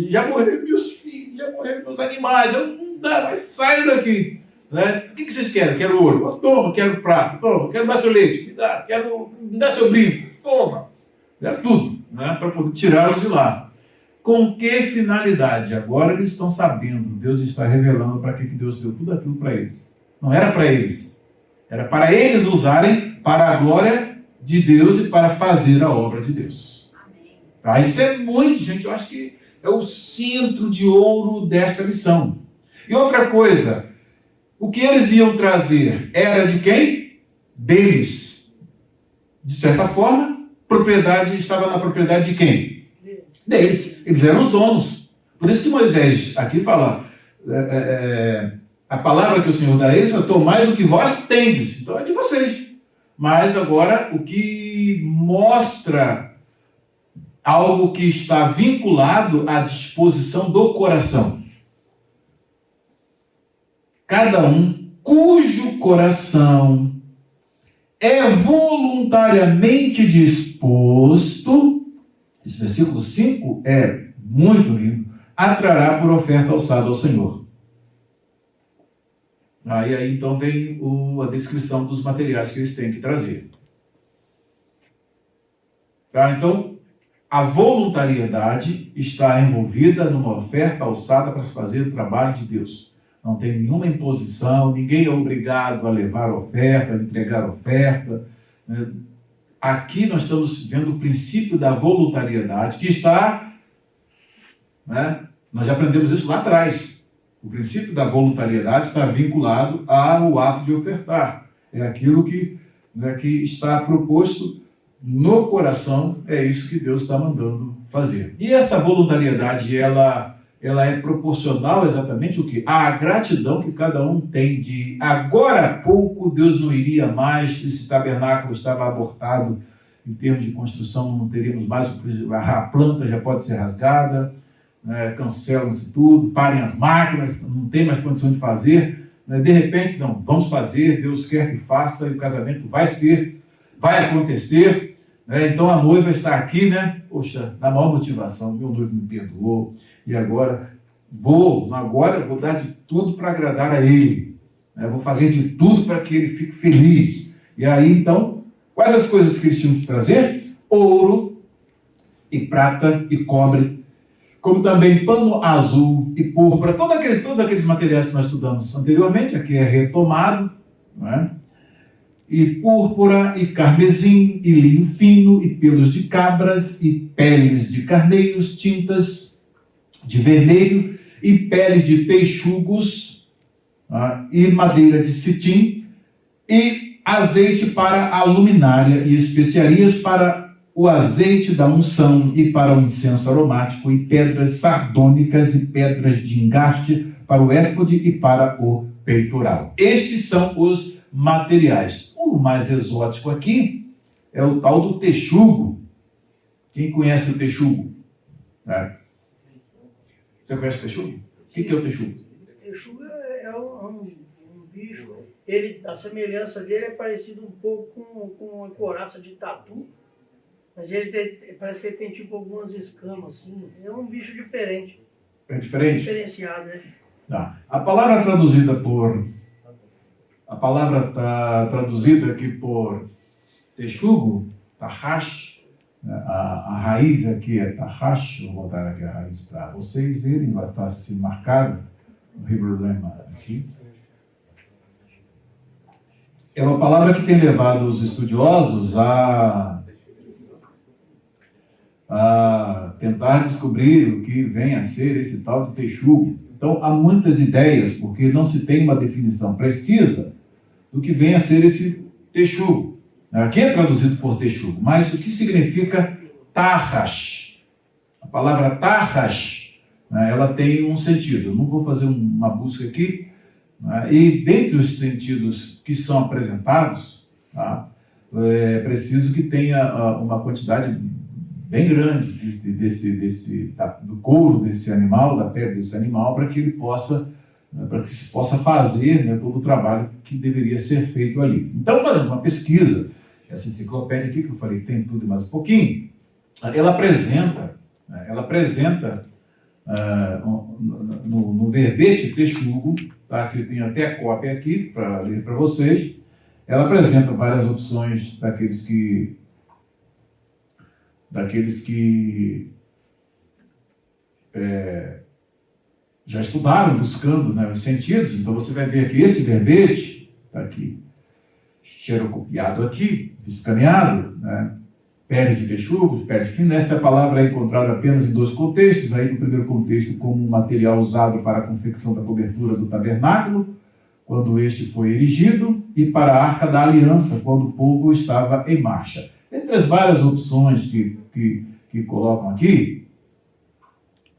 Já morreram meus filhos, já morreram meus animais, não dá mais. Saiam daqui. Né? O que vocês querem? Quero ouro. Toma, quero prato. Toma, quero dar seu leite. Me dá seu brinco. Toma. Quero tudo, né? Para poder tirá-los de lá. Com que finalidade? Agora eles estão sabendo. Deus está revelando para que Deus deu tudo aquilo para eles. Não era para eles. Era para eles usarem para a glória de Deus e para fazer a obra de Deus. Tá? Isso é muito, gente. Eu acho que é o centro de ouro desta lição. E outra coisa, o que eles iam trazer era de quem? Deles. De certa forma, propriedade estava na propriedade de quem? Deles. Eles eram os donos. Por isso que Moisés aqui fala, a palavra que o Senhor dá a eles é tomai do que vós tendes. Então é de vocês. Mas agora o que mostra algo que está vinculado à disposição do coração. Cada um cujo coração é voluntariamente disposto, esse versículo 5 é muito lindo, atrará por oferta alçada ao Senhor. Aí então vem a descrição dos materiais que eles têm que trazer. Tá? Então, a voluntariedade está envolvida numa oferta alçada para se fazer o trabalho de Deus. Não tem nenhuma imposição, ninguém é obrigado a levar oferta, a entregar oferta. Aqui nós estamos vendo o princípio da voluntariedade, que está, né, nós já aprendemos isso lá atrás. O princípio da voluntariedade está vinculado ao ato de ofertar. É aquilo que está proposto no coração, é isso que Deus está mandando fazer. E essa voluntariedade, ela é proporcional exatamente o quê? À gratidão que cada um tem de agora há pouco Deus não iria mais, esse tabernáculo estava abortado em termos de construção, não teríamos mais, a planta já pode ser rasgada, cancelam-se tudo, parem as máquinas, não tem mais condição de fazer, de repente, não, vamos fazer, Deus quer que faça, e o casamento vai acontecer, então a noiva está aqui, poxa, na maior motivação, meu noivo me perdoou, e agora vou dar de tudo para agradar a ele, vou fazer de tudo para que ele fique feliz. E aí, então, quais as coisas que eles tinham que trazer? Ouro, e prata, e cobre, como também pano azul e púrpura, todos aqueles materiais que nós estudamos anteriormente, aqui é retomado, e púrpura, e carmesim, e linho fino, e pelos de cabras, e peles de carneiros, tintas de vermelho, e peles de texugos, e madeira de citim, e azeite para a luminária, e especiarias para o azeite da unção e para o incenso aromático, e pedras sardônicas e pedras de engaste para o éfode e para o peitoral. Estes são os materiais. O mais exótico aqui é o tal do texugo. Quem conhece o texugo? Você conhece o texugo? O que é o texugo? O texugo é um bicho. A semelhança dele é parecido um pouco com a couraça de tatu. Mas parece que ele tem tipo algumas escamas, assim. É um bicho diferente. É diferente? Diferenciado, né? Não. A palavra está traduzida aqui por texugo, tahash. A raiz aqui é tahash. Vou botar aqui a raiz para vocês verem. Ela está assim marcada no Hebrew Lema aqui. é uma palavra que tem levado os estudiosos a tentar descobrir o que vem a ser esse tal de texugo. Então, há muitas ideias, porque não se tem uma definição precisa do que vem a ser esse texugo. Aqui é traduzido por texugo, mas o que significa tarras? A palavra tarras, ela tem um sentido. Eu não vou fazer uma busca aqui, e dentre os sentidos que são apresentados, é preciso que tenha uma quantidade bem grande do couro desse animal, da pele desse animal, para que ele possa, para que se possa fazer, né, todo o trabalho que deveria ser feito ali. Então, fazendo uma pesquisa, essa enciclopédia aqui que eu falei tem tudo e mais um pouquinho, ela apresenta no verbete texugo, tá, que eu tenho até a cópia aqui para ler para vocês, ela apresenta várias opções daqueles que já estudaram, buscando, né, os sentidos. Então você vai ver que esse verbete está aqui, xerocopiado aqui, escaneado, né, peles de texugo, pele fina. Esta palavra é encontrada apenas em 2 contextos. Aí no primeiro contexto, como material usado para a confecção da cobertura do tabernáculo, quando este foi erigido, e para a Arca da Aliança, quando o povo estava em marcha. Entre as várias opções que colocam aqui,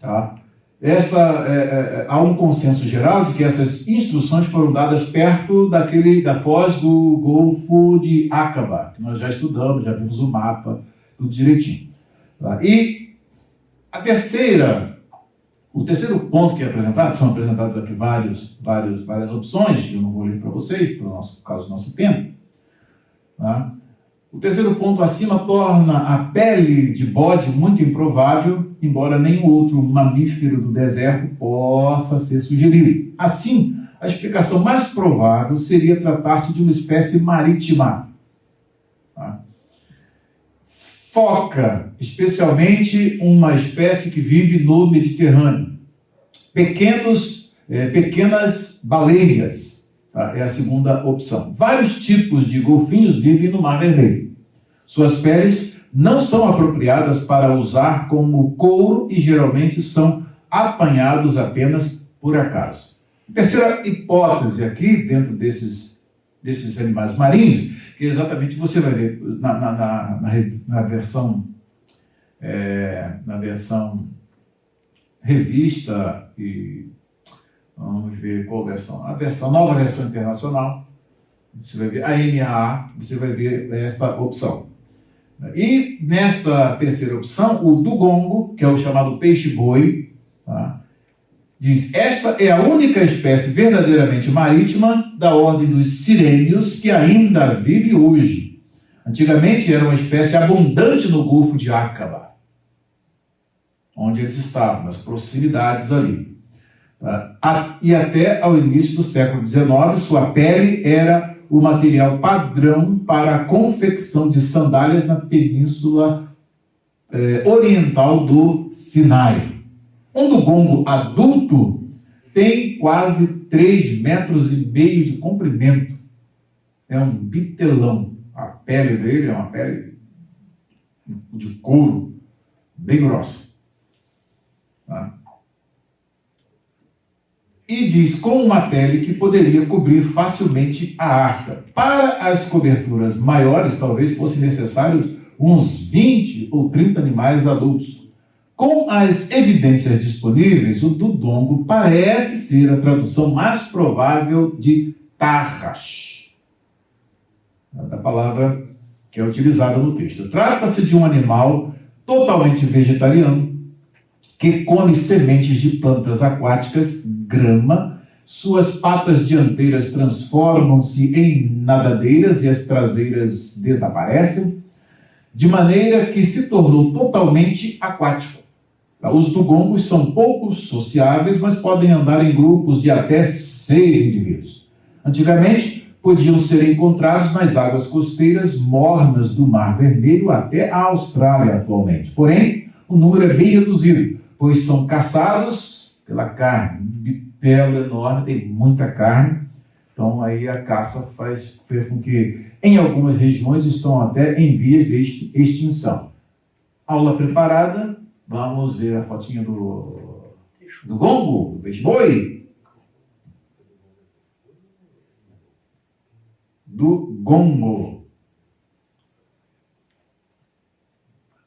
tá? Há um consenso geral de que essas instruções foram dadas perto da foz do Golfo de Aqaba, que nós já estudamos, já vimos o mapa, tudo direitinho. Tá? E o terceiro ponto que é apresentado, são apresentadas aqui várias opções, que eu não vou ler para vocês, por causa do nosso tempo. Tá? O terceiro ponto acima torna a pele de bode muito improvável, embora nenhum outro mamífero do deserto possa ser sugerido. Assim, a explicação mais provável seria tratar-se de uma espécie marítima. Tá? Foca, especialmente uma espécie que vive no Mediterrâneo. Pequenas baleias. É a segunda opção. Vários tipos de golfinhos vivem no Mar Vermelho. Suas peles não são apropriadas para usar como couro e geralmente são apanhados apenas por acaso. Terceira hipótese aqui, dentro desses animais marinhos, que exatamente você vai ver na versão revista e... Vamos ver qual versão. A nova versão internacional, você vai ver a NAA, você vai ver esta opção. E nesta terceira opção, o dugongo, que é o chamado peixe-boi, tá, diz: esta é a única espécie verdadeiramente marítima da ordem dos sirênios que ainda vive hoje. Antigamente era uma espécie abundante no Golfo de Aqaba, onde eles estavam, nas proximidades ali. E até ao início do século XIX, sua pele era o material padrão para a confecção de sandálias na península oriental do Sinai. Um dugongo adulto tem quase 3,5 metros de comprimento. É um bitelão. A pele dele é uma pele de couro bem grossa. Tá? E diz, com uma pele que poderia cobrir facilmente a arca. Para as coberturas maiores, talvez fosse necessário uns 20 ou 30 animais adultos. Com as evidências disponíveis, o dudongo parece ser a tradução mais provável de tarras, da palavra que é utilizada no texto. Trata-se de um animal totalmente vegetariano, que come sementes de plantas aquáticas, grama. Suas patas dianteiras transformam-se em nadadeiras e as traseiras desaparecem, de maneira que se tornou totalmente aquático. Os dugongos são pouco sociáveis, mas podem andar em grupos de até 6 indivíduos. Antigamente, podiam ser encontrados nas águas costeiras mornas do Mar Vermelho até a Austrália atualmente. Porém, o número é bem reduzido, pois são caçados pela carne. Um bitelo enorme, tem muita carne, Então, aí a caça fez com que, em algumas regiões, estão até em vias de extinção. Aula preparada, vamos ver a fotinha do gongo, do peixe-boi. Do gongo.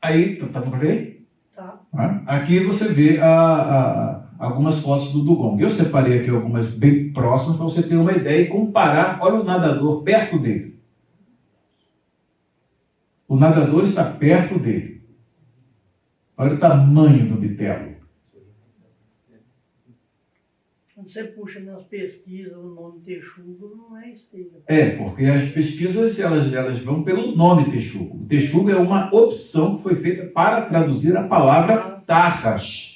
Aí, tá dando para ver? Tá. Aqui você vê algumas fotos do gongo. Eu separei aqui algumas bem próximas para você ter uma ideia e comparar. Olha o nadador perto dele. O nadador está perto dele. Olha o tamanho do bitelo. Quando você puxa nas pesquisas o nome texugo, não é esteira. Porque as pesquisas elas vão pelo nome texugo. O texugo é uma opção que foi feita para traduzir a palavra tarras.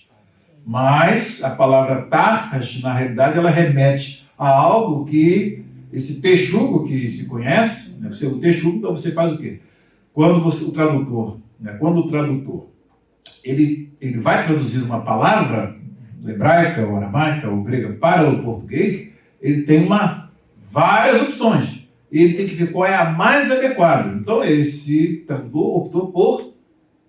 Mas a palavra tarras, na realidade, ela remete a algo que esse texugo que se conhece, né? O texugo, então você faz o quê? Quando o tradutor ele vai traduzir uma palavra hebraica, ou aramaica, ou grega para o português, ele tem várias opções. Ele tem que ver qual é a mais adequada. Então, esse tradutor optou por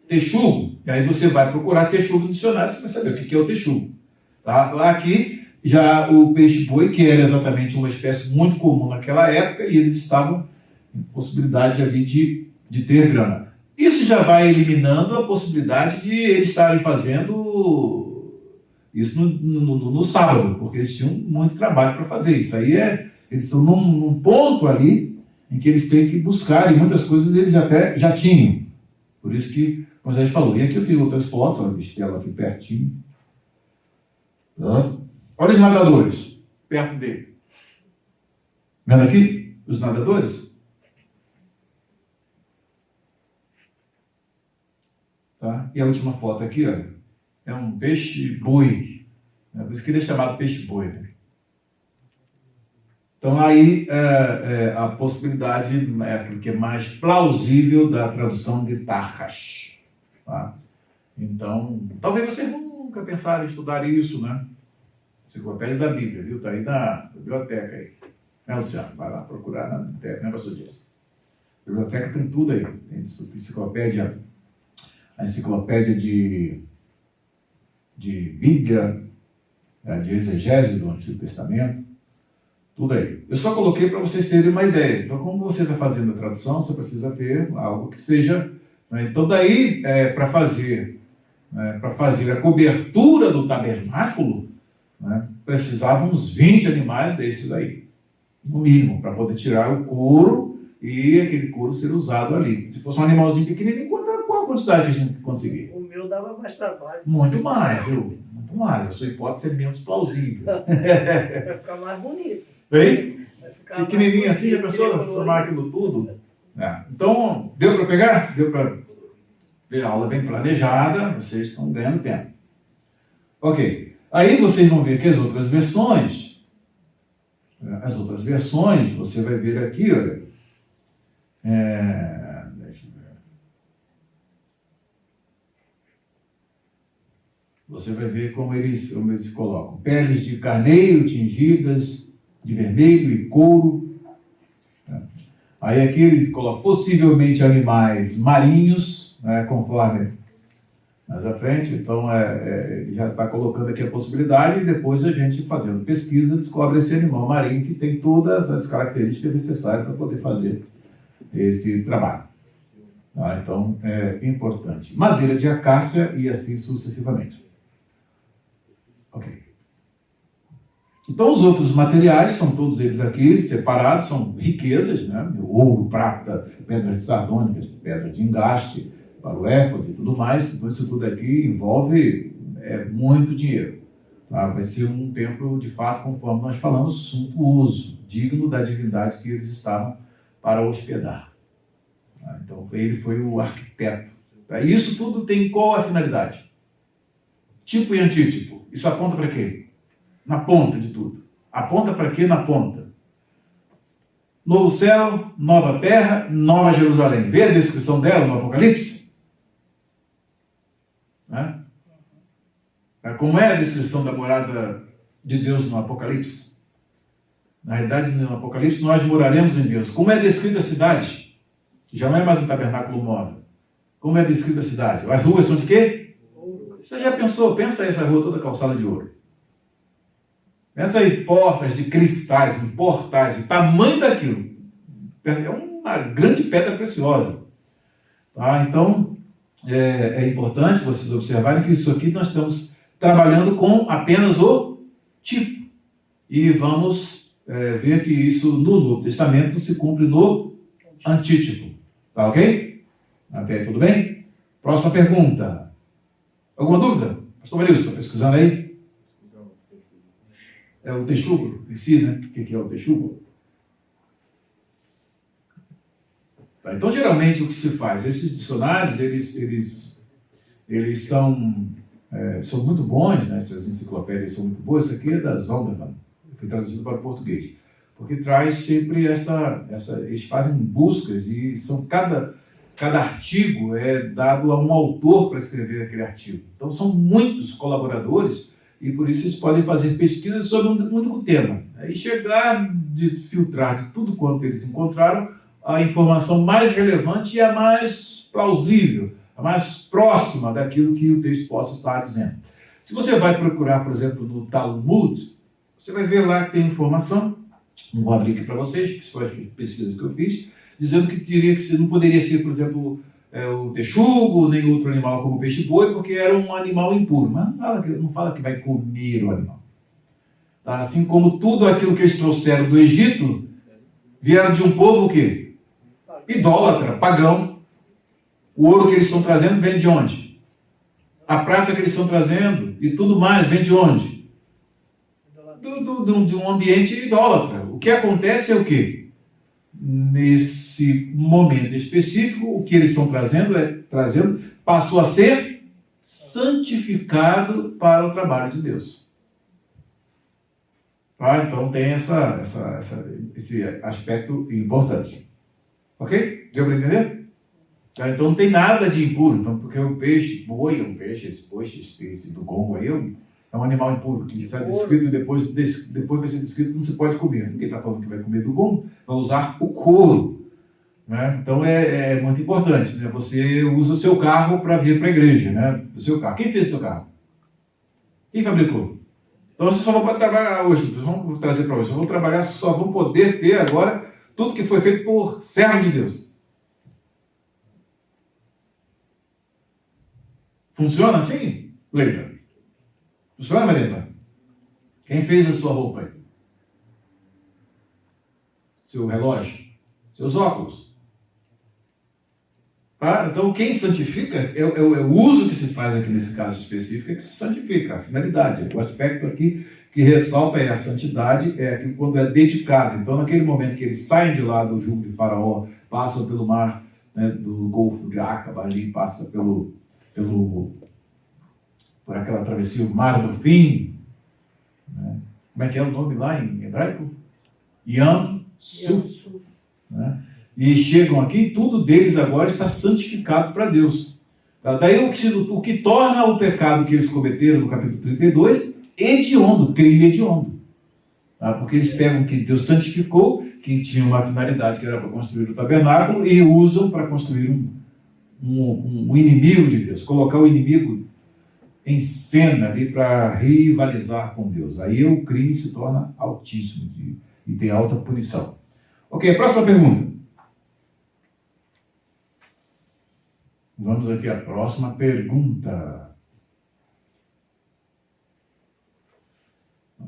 texugo. E aí você vai procurar texugo no dicionário, você vai saber o que é o texugo. Tá? Aqui, já o peixe-boi, que era exatamente uma espécie muito comum naquela época, e eles estavam em possibilidade ali de ter grana. Isso já vai eliminando a possibilidade de eles estarem fazendo isso no sábado, porque eles tinham muito trabalho para fazer isso. Aí eles estão num ponto ali em que eles têm que buscar, e muitas coisas eles até já tinham. Por isso que, como a gente falou, e aqui eu tenho outras fotos, olha a bistela aqui pertinho. Olha os nadadores, perto dele. Vendo aqui os nadadores? Tá? E a última foto aqui, olha, é um peixe-boi. Por isso que ele é chamado peixe-boi. Né? Então, aí a possibilidade é aquilo que é mais plausível da tradução de tarras. Tá? Então, talvez vocês nunca pensaram em estudar isso, né? Enciclopédia da Bíblia, viu? Está aí na biblioteca. Aí. Luciano? Vai lá procurar na biblioteca, né, pastor Dias? A biblioteca tem tudo aí. Tem enciclopédia, a enciclopédia de Bíblia, de exegese do Antigo Testamento, tudo aí. Eu só coloquei para vocês terem uma ideia. Então, como você está fazendo a tradução, você precisa ter algo que seja... Né? Então, daí, para fazer a cobertura do tabernáculo, né, precisavam uns 20 animais desses aí, no mínimo, para poder tirar o couro e aquele couro ser usado ali. Se fosse um animalzinho pequenininho, qual a quantidade que a gente conseguia? O meu dava mais trabalho. Muito mais, viu? Muito mais. A sua hipótese é menos plausível. Vai ficar mais bonito. Bem? Vai ficar pequenininho assim, a pessoa transformar aquilo tudo. Então, deu para pegar? Deu para ver a aula bem planejada, vocês estão ganhando tempo. Ok. Aí vocês vão ver que as outras versões, você vai ver aqui, olha, deixa eu ver. Você vai ver como eles se colocam. Peles de carneiro tingidas de vermelho e couro. Aí aqui ele coloca possivelmente animais marinhos, conforme mais à frente. Então ele já está colocando aqui a possibilidade, e depois a gente, fazendo pesquisa, descobre esse animal marinho que tem todas as características necessárias para poder fazer esse trabalho. Tá? Então é importante. Madeira de acácia e assim sucessivamente. Ok. Então, os outros materiais, são todos eles aqui separados, são riquezas, né? Ouro, prata, pedras sardônicas, pedra de engaste, para o éfode e tudo mais. Então, isso tudo aqui envolve muito dinheiro. Tá? Vai ser um templo, de fato, conforme nós falamos, suntuoso, digno da divindade que eles estavam para hospedar. Tá? Então, ele foi o arquiteto. Tá? Isso tudo tem qual a finalidade? Tipo e antítipo. Isso aponta para quê? Na ponta de tudo. Aponta para quê na ponta? Novo céu, nova terra, nova Jerusalém. Vê a descrição dela no Apocalipse? Né? Como é a descrição da morada de Deus no Apocalipse? Na realidade, no Apocalipse, nós moraremos em Deus. Como é descrita a cidade? Já não é mais um tabernáculo móvel. Como é descrita a cidade? As ruas são de quê? Você já pensou? Pensa aí, essa rua toda calçada de ouro. Pensa aí, portas de cristais, portais, o tamanho daquilo. É uma grande pedra preciosa. Tá? Então, é importante vocês observarem que isso aqui nós estamos trabalhando com apenas o tipo. E vamos ver que isso no Novo Testamento se cumpre no antítipo. Tá ok? Até aí, tudo bem? Próxima pergunta. Alguma dúvida? Pastor Marilson, está pesquisando aí? É o texugo em si, né? O que é o texugo? Tá, então, geralmente, o que se faz? Esses dicionários, eles são muito bons, né? Essas enciclopédias são muito boas. Isso aqui é da Zondervan, foi traduzido para o português. Porque traz sempre eles fazem buscas e cada artigo é dado a um autor para escrever aquele artigo. Então, são muitos colaboradores e, por isso, eles podem fazer pesquisas sobre um único tema. Aí chegar de filtrar de tudo quanto eles encontraram a informação mais relevante e a mais plausível, a mais próxima daquilo que o texto possa estar dizendo. Se você vai procurar, por exemplo, no Talmud, você vai ver lá que tem informação, não vou abrir aqui para vocês, que foi a pesquisa que eu fiz, dizendo que não poderia ser, por exemplo, o texugo, nem outro animal como o peixe-boi, porque era um animal impuro. Mas não fala que vai comer o animal. Tá? Assim como tudo aquilo que eles trouxeram do Egito, vieram de um povo o quê? Idólatra, pagão. O ouro que eles estão trazendo vem de onde? A prata que eles estão trazendo e tudo mais vem de onde? De um ambiente idólatra. O que acontece é o quê? Nesse momento específico, o que eles estão trazendo passou a ser santificado para o trabalho de Deus. Tá? Então tem esse aspecto importante. Ok? Deu para entender? Tá? Então não tem nada de impuro. Então, porque o peixe, boi, esse do Congo aí, é um animal impuro, que está descrito e depois vai ser descrito que não se pode comer. Ninguém está falando que vai comer do bom, vai usar o couro. Né? Então é muito importante. Né? Você usa o seu carro para vir para a igreja. Né? O seu carro. Quem fez o seu carro? Quem fabricou? Então você só vai poder trabalhar hoje. Vamos trazer para hoje. Só vão poder ter agora tudo que foi feito por servo de Deus. Funciona assim, Leita? Funciona, Marita? Quem fez a sua roupa aí? Seu relógio? Seus óculos? Tá? Então, quem santifica é o uso que se faz aqui nesse caso específico, que se santifica, a finalidade. O aspecto aqui que ressalta a santidade, é aquilo quando é dedicado. Então, naquele momento que eles saem de lá do jugo de Faraó, passam pelo mar, né, do Golfo de Acaba ali, passa por aquela travessia, o Mar do Fim, né? Como é que é o nome lá em hebraico? Yam Suf. Né? E chegam aqui, tudo deles agora está santificado para Deus. Tá? Daí o que torna o pecado que eles cometeram no capítulo 32 hediondo, crime hediondo. Tá? Porque eles pegam o que Deus santificou, que tinha uma finalidade que era para construir o tabernáculo, e usam para construir um inimigo de Deus, colocar o inimigo em cena ali para rivalizar com Deus. Aí o crime se torna altíssimo e tem alta punição. Ok, próxima pergunta. Vamos aqui à próxima pergunta.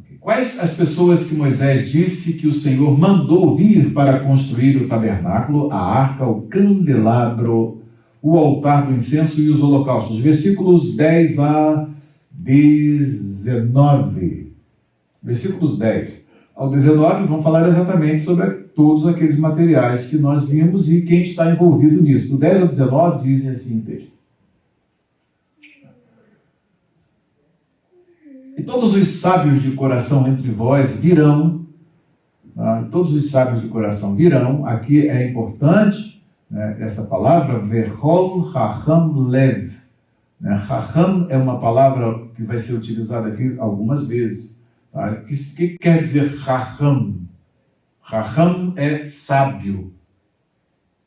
Okay. Quais as pessoas que Moisés disse que o Senhor mandou vir para construir o tabernáculo, a arca, o candelabro, o altar do incenso e os holocaustos? Versículos 10 a 19. Versículos 10 ao 19 vão falar exatamente sobre todos aqueles materiais que nós vimos e quem está envolvido nisso. Do 10 ao 19 dizem assim o texto. E todos os sábios de coração entre vós virão, tá? Todos os sábios de coração virão. Aqui é importante, né, essa palavra, Vechol Chacham Lev. Chacham é uma palavra que vai ser utilizada aqui algumas vezes. Tá? O que quer dizer Chacham? Raham é sábio,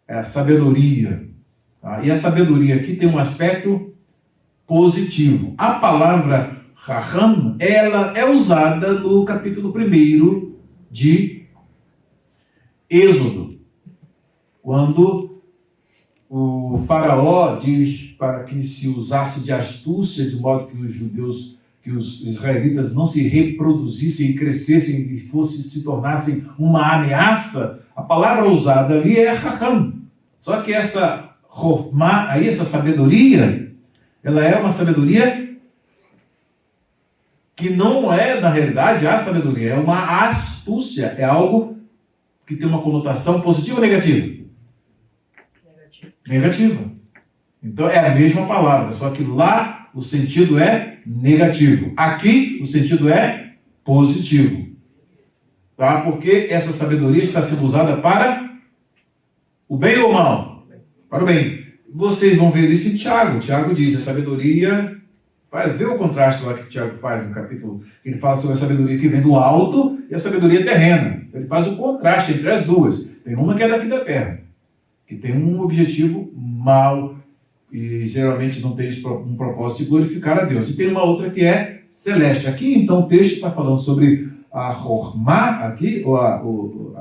é a sabedoria. Tá? E a sabedoria aqui tem um aspecto positivo. A palavra Raham, ela é usada no capítulo 1 de Êxodo, quando o faraó diz para que se usasse de astúcia, de modo que os judeus, que os israelitas não se reproduzissem e crescessem e se tornassem uma ameaça. A palavra usada ali é Raham. Só que essa Chormá, aí essa sabedoria, ela é uma sabedoria que não é, na realidade, a sabedoria, é uma astúcia, é algo que tem uma conotação positiva ou negativa? Negativa. Então é a mesma palavra, só que lá o sentido é negativo. Aqui o sentido é positivo. Tá? Porque essa sabedoria está sendo usada para o bem ou o mal? Para o bem. Vocês vão ver isso em Tiago. Tiago diz, a sabedoria... Vê o contraste lá que Tiago faz no capítulo. Ele fala sobre a sabedoria que vem do alto e a sabedoria terrena. Ele faz o contraste entre as duas. Tem uma que é daqui da terra, que tem um objetivo mau e geralmente não tem um propósito de glorificar a Deus. E tem uma outra que é celeste. Aqui, então, o texto está falando sobre a Chormá, aqui,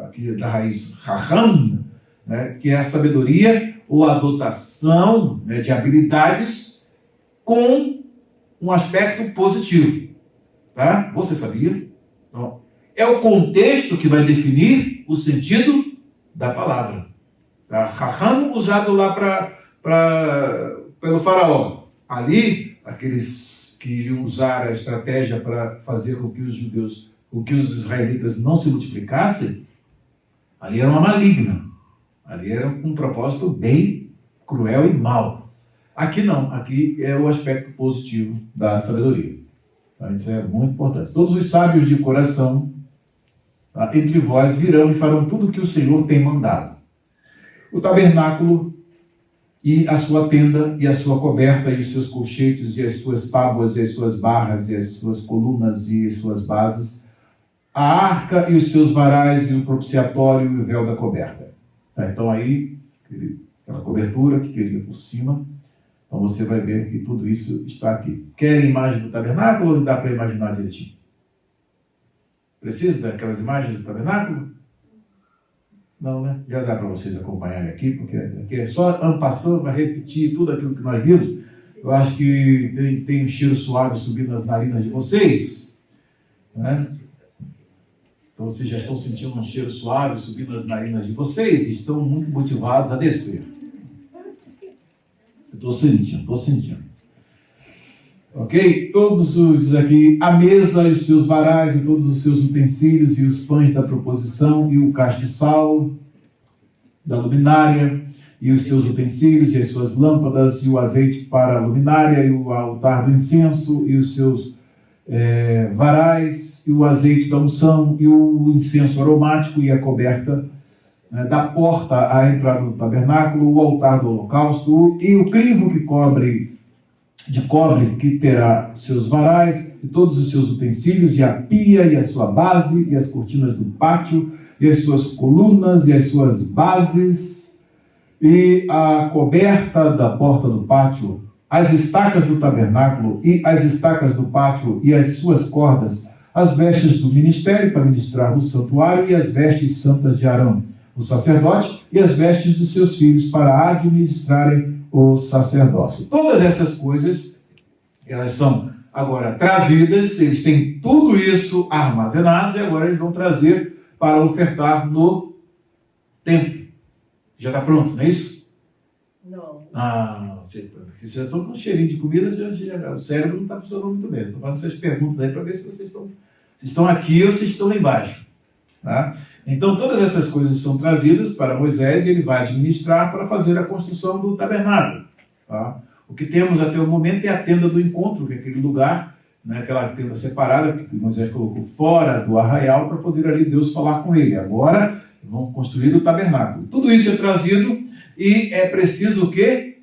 aqui da raiz Raham, né, que é a sabedoria ou a dotação, né, de habilidades com um aspecto positivo. Tá? Você sabia? Então, é o contexto que vai definir o sentido da palavra. Tá? Raham usado lá pelo faraó. Ali, aqueles que iriam usar a estratégia para fazer com que os judeus, com que os israelitas não se multiplicassem, ali era uma maligna. Ali era um propósito bem cruel e mau. Aqui não, aqui é o aspecto positivo da sabedoria. Tá? Isso é muito importante. Todos os sábios de coração, tá, entre vós virão e farão tudo o que o Senhor tem mandado. O tabernáculo e a sua tenda e a sua coberta e os seus colchetes e as suas tábuas e as suas barras e as suas colunas e as suas bases, a arca e os seus varais e o propiciatório e o véu da coberta. Tá? Então aí, aquela cobertura que queria por cima. Então você vai ver que tudo isso está aqui. Quer a imagem do tabernáculo ou dá para imaginar direitinho? Precisa daquelas imagens do tabernáculo? Não, né? Já dá para vocês acompanharem aqui, porque aqui é só en passant, vai repetir tudo aquilo que nós vimos. Eu acho que tem um cheiro suave subindo nas narinas de vocês. Né? Então vocês já estão sentindo um cheiro suave subindo nas narinas de vocês e estão muito motivados a descer. Estou sentindo. Ok? Todos os aqui, a mesa e os seus varais e todos os seus utensílios e os pães da proposição e o castiçal da luminária e os seus utensílios e as suas lâmpadas e o azeite para a luminária e o altar do incenso e os seus varais e o azeite da unção e o incenso aromático e a coberta da porta à entrada do tabernáculo, o altar do holocausto e o crivo de cobre que terá seus varais e todos os seus utensílios e a pia e a sua base e as cortinas do pátio e as suas colunas e as suas bases e a coberta da porta do pátio, as estacas do tabernáculo e as estacas do pátio e as suas cordas, as vestes do ministério para ministrar no santuário e as vestes santas de Arão, o sacerdote, e as vestes dos seus filhos para administrarem o sacerdócio. Todas essas coisas, elas são agora trazidas, eles têm tudo isso armazenado e agora eles vão trazer para ofertar no templo. Já está pronto, não é isso? Não. Vocês já estão com um cheirinho de comida, o cérebro não está funcionando muito bem. Estou fazendo essas perguntas aí para ver se vocês estão aqui ou vocês estão lá embaixo. Tá? Então, todas essas coisas são trazidas para Moisés e ele vai administrar para fazer a construção do tabernáculo. Tá? O que temos até o momento é a tenda do encontro, que é aquele lugar, né, aquela tenda separada que Moisés colocou fora do arraial para poder ali Deus falar com ele. Agora, vão construir o tabernáculo. Tudo isso é trazido e é preciso o quê?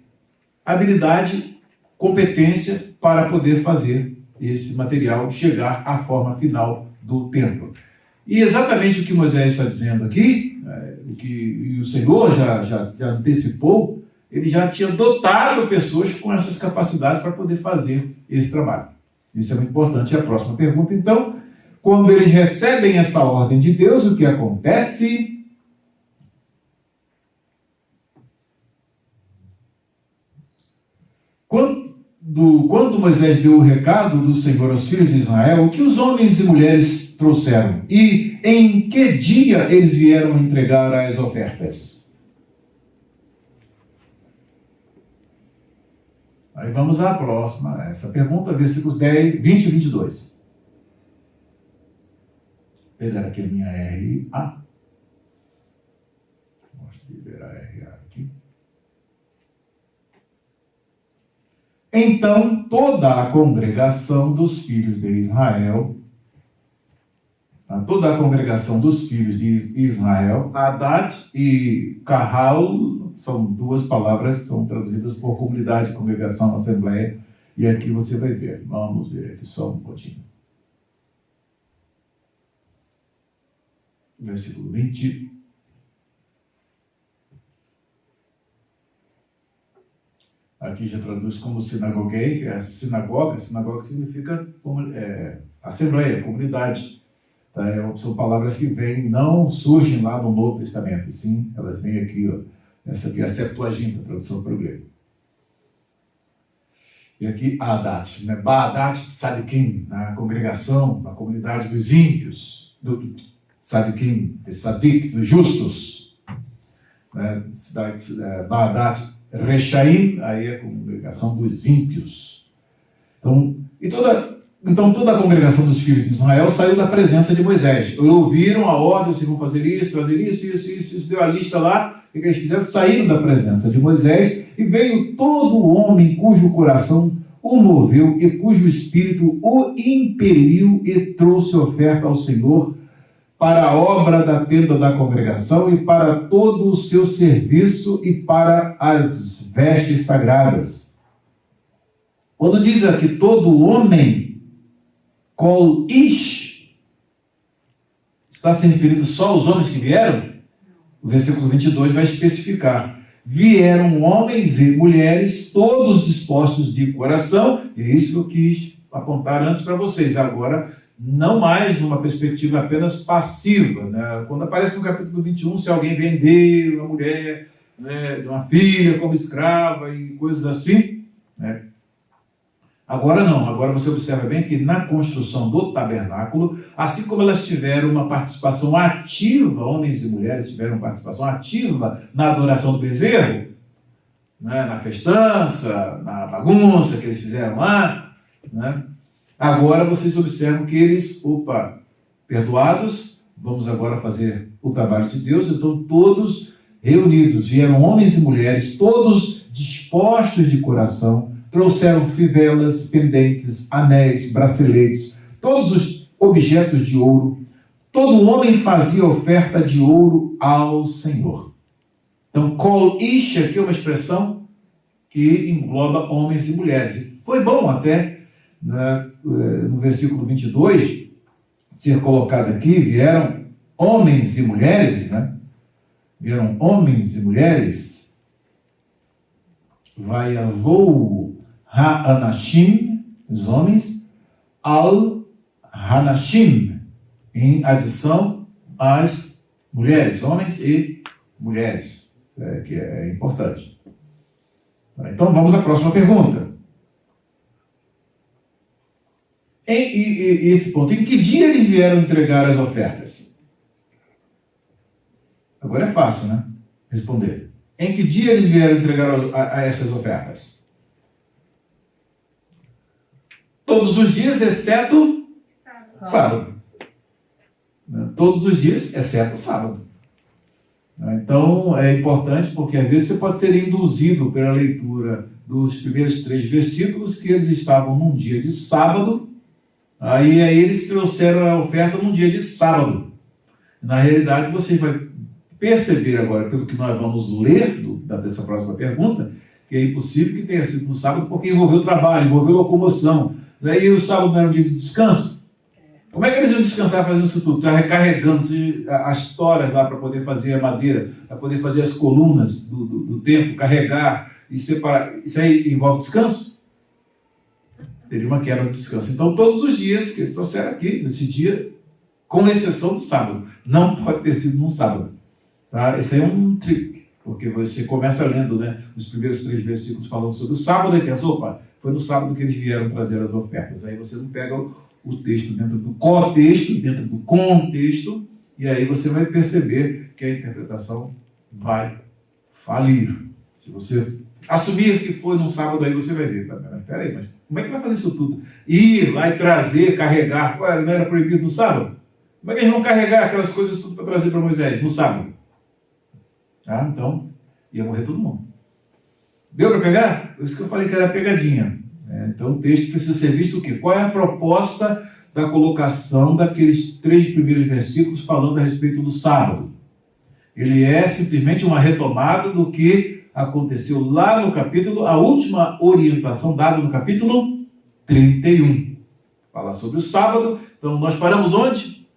Habilidade, competência para poder fazer esse material chegar à forma final do templo. E exatamente o que Moisés está dizendo aqui, e o Senhor já antecipou, ele já tinha dotado pessoas com essas capacidades para poder fazer esse trabalho. Isso é muito importante. E a próxima pergunta, então, quando eles recebem essa ordem de Deus, o que acontece? Quando Moisés deu o recado do Senhor aos filhos de Israel, o que os homens e mulheres trouxeram? E em que dia eles vieram entregar as ofertas? Aí vamos à próxima, essa pergunta, versículos 20 e 22. Pegar aqui a minha RA. Gosto de ver a RA aqui. Então, toda a congregação dos filhos de Israel, Hadat e Kahal, são duas palavras, são traduzidas por comunidade, congregação, assembleia, e aqui você vai ver. Vamos ver aqui só um pouquinho. Versículo 20. Aqui já traduz como sinagoguei, que é sinagoga. Sinagoga significa assembleia, comunidade. Tá? São palavras que não surgem lá no Novo Testamento, sim, elas vêm aqui, ó. Essa aqui é a Septuaginta, a tradução para o grego. E aqui Hadat, né? Ba'adat Tzadikim, na congregação, na comunidade dos ímpios, do Tzadikim, de Tzadik, dos justos. Né? Ba'adat Rechaim, aí é a congregação dos ímpios. Então toda a congregação dos filhos de Israel saiu da presença de Moisés. Ouviram a ordem, vocês vão fazer isso, trazer isso, deu a lista lá. O que eles fizeram? Saíram da presença de Moisés e veio todo homem cujo coração o moveu e cujo espírito o impeliu e trouxe oferta ao Senhor para a obra da tenda da congregação e para todo o seu serviço e para as vestes sagradas. Quando diz aqui todo homem, kol ish, está se referindo só aos homens que vieram? O versículo 22 vai especificar. Vieram homens e mulheres, todos dispostos de coração, e é isso que eu quis apontar antes para vocês. Agora, não mais numa perspectiva apenas passiva, né? Quando aparece no capítulo 21, se alguém vender uma mulher, né, uma filha como escrava e coisas assim, né? Agora não, agora você observa bem que na construção do tabernáculo, assim como elas tiveram uma participação ativa, homens e mulheres tiveram participação ativa na adoração do bezerro, né, na festança, na bagunça que eles fizeram lá, né? Agora vocês observam que eles, perdoados, vamos agora fazer o trabalho de Deus. Então todos reunidos, vieram homens e mulheres, todos dispostos de coração, trouxeram fivelas, pendentes, anéis, braceletes, todos os objetos de ouro. Todo homem fazia oferta de ouro ao Senhor. Então, kol ish aqui é uma expressão que engloba homens e mulheres. Foi bom até, né, no versículo 22, ser colocado aqui, vieram homens e mulheres, né? Vieram homens e mulheres, vai a voo ha-anashim, os homens, al-hanashim, em adição às mulheres, homens e mulheres, que é importante. Então vamos à próxima pergunta. Esse ponto, em que dia eles vieram entregar as ofertas? Agora é fácil, né? Responder. Em que dia eles vieram entregar a essas ofertas? Todos os dias, exceto sábado. Todos os dias, exceto sábado. Então, é importante porque às vezes você pode ser induzido pela leitura dos primeiros 3 versículos que eles estavam num dia de sábado, aí eles trouxeram a oferta num dia de sábado. Na realidade, você vai perceber agora, pelo que nós vamos ler dessa próxima pergunta, que é impossível que tenha sido no sábado, porque envolveu trabalho, envolveu locomoção. Daí o sábado não era um dia de descanso. Como é que eles iam descansar fazendo isso tudo? Tá recarregando as toras lá para poder fazer a madeira, para poder fazer as colunas do templo, carregar e separar. Isso aí envolve descanso? Seria uma quebra de descanso. Então, todos os dias que eles trouxeram aqui, nesse dia, com exceção do sábado, não pode ter sido num sábado. Tá? Esse aí é um trick, porque você começa lendo, né, os primeiros 3 versículos falando sobre o sábado e pensa, opa, foi no sábado que eles vieram trazer as ofertas. Aí você não pega o texto dentro do contexto, dentro do contexto, e aí você vai perceber que a interpretação vai falir. Se você assumir que foi num sábado, aí você vai ver. Peraí, mas como é que vai fazer isso tudo? Ir lá e trazer, carregar. Ué, não era proibido no sábado? Como é que eles vão carregar aquelas coisas tudo para trazer para Moisés no sábado? Ah, então, ia morrer todo mundo. Deu para pegar? Por isso que eu falei que era pegadinha. Então o texto precisa ser visto o quê? Qual é a proposta da colocação daqueles 3 primeiros versículos falando a respeito do sábado? Ele é simplesmente uma retomada do que aconteceu lá no capítulo, a última orientação dada no capítulo 31. Fala sobre o sábado. Então nós paramos onde?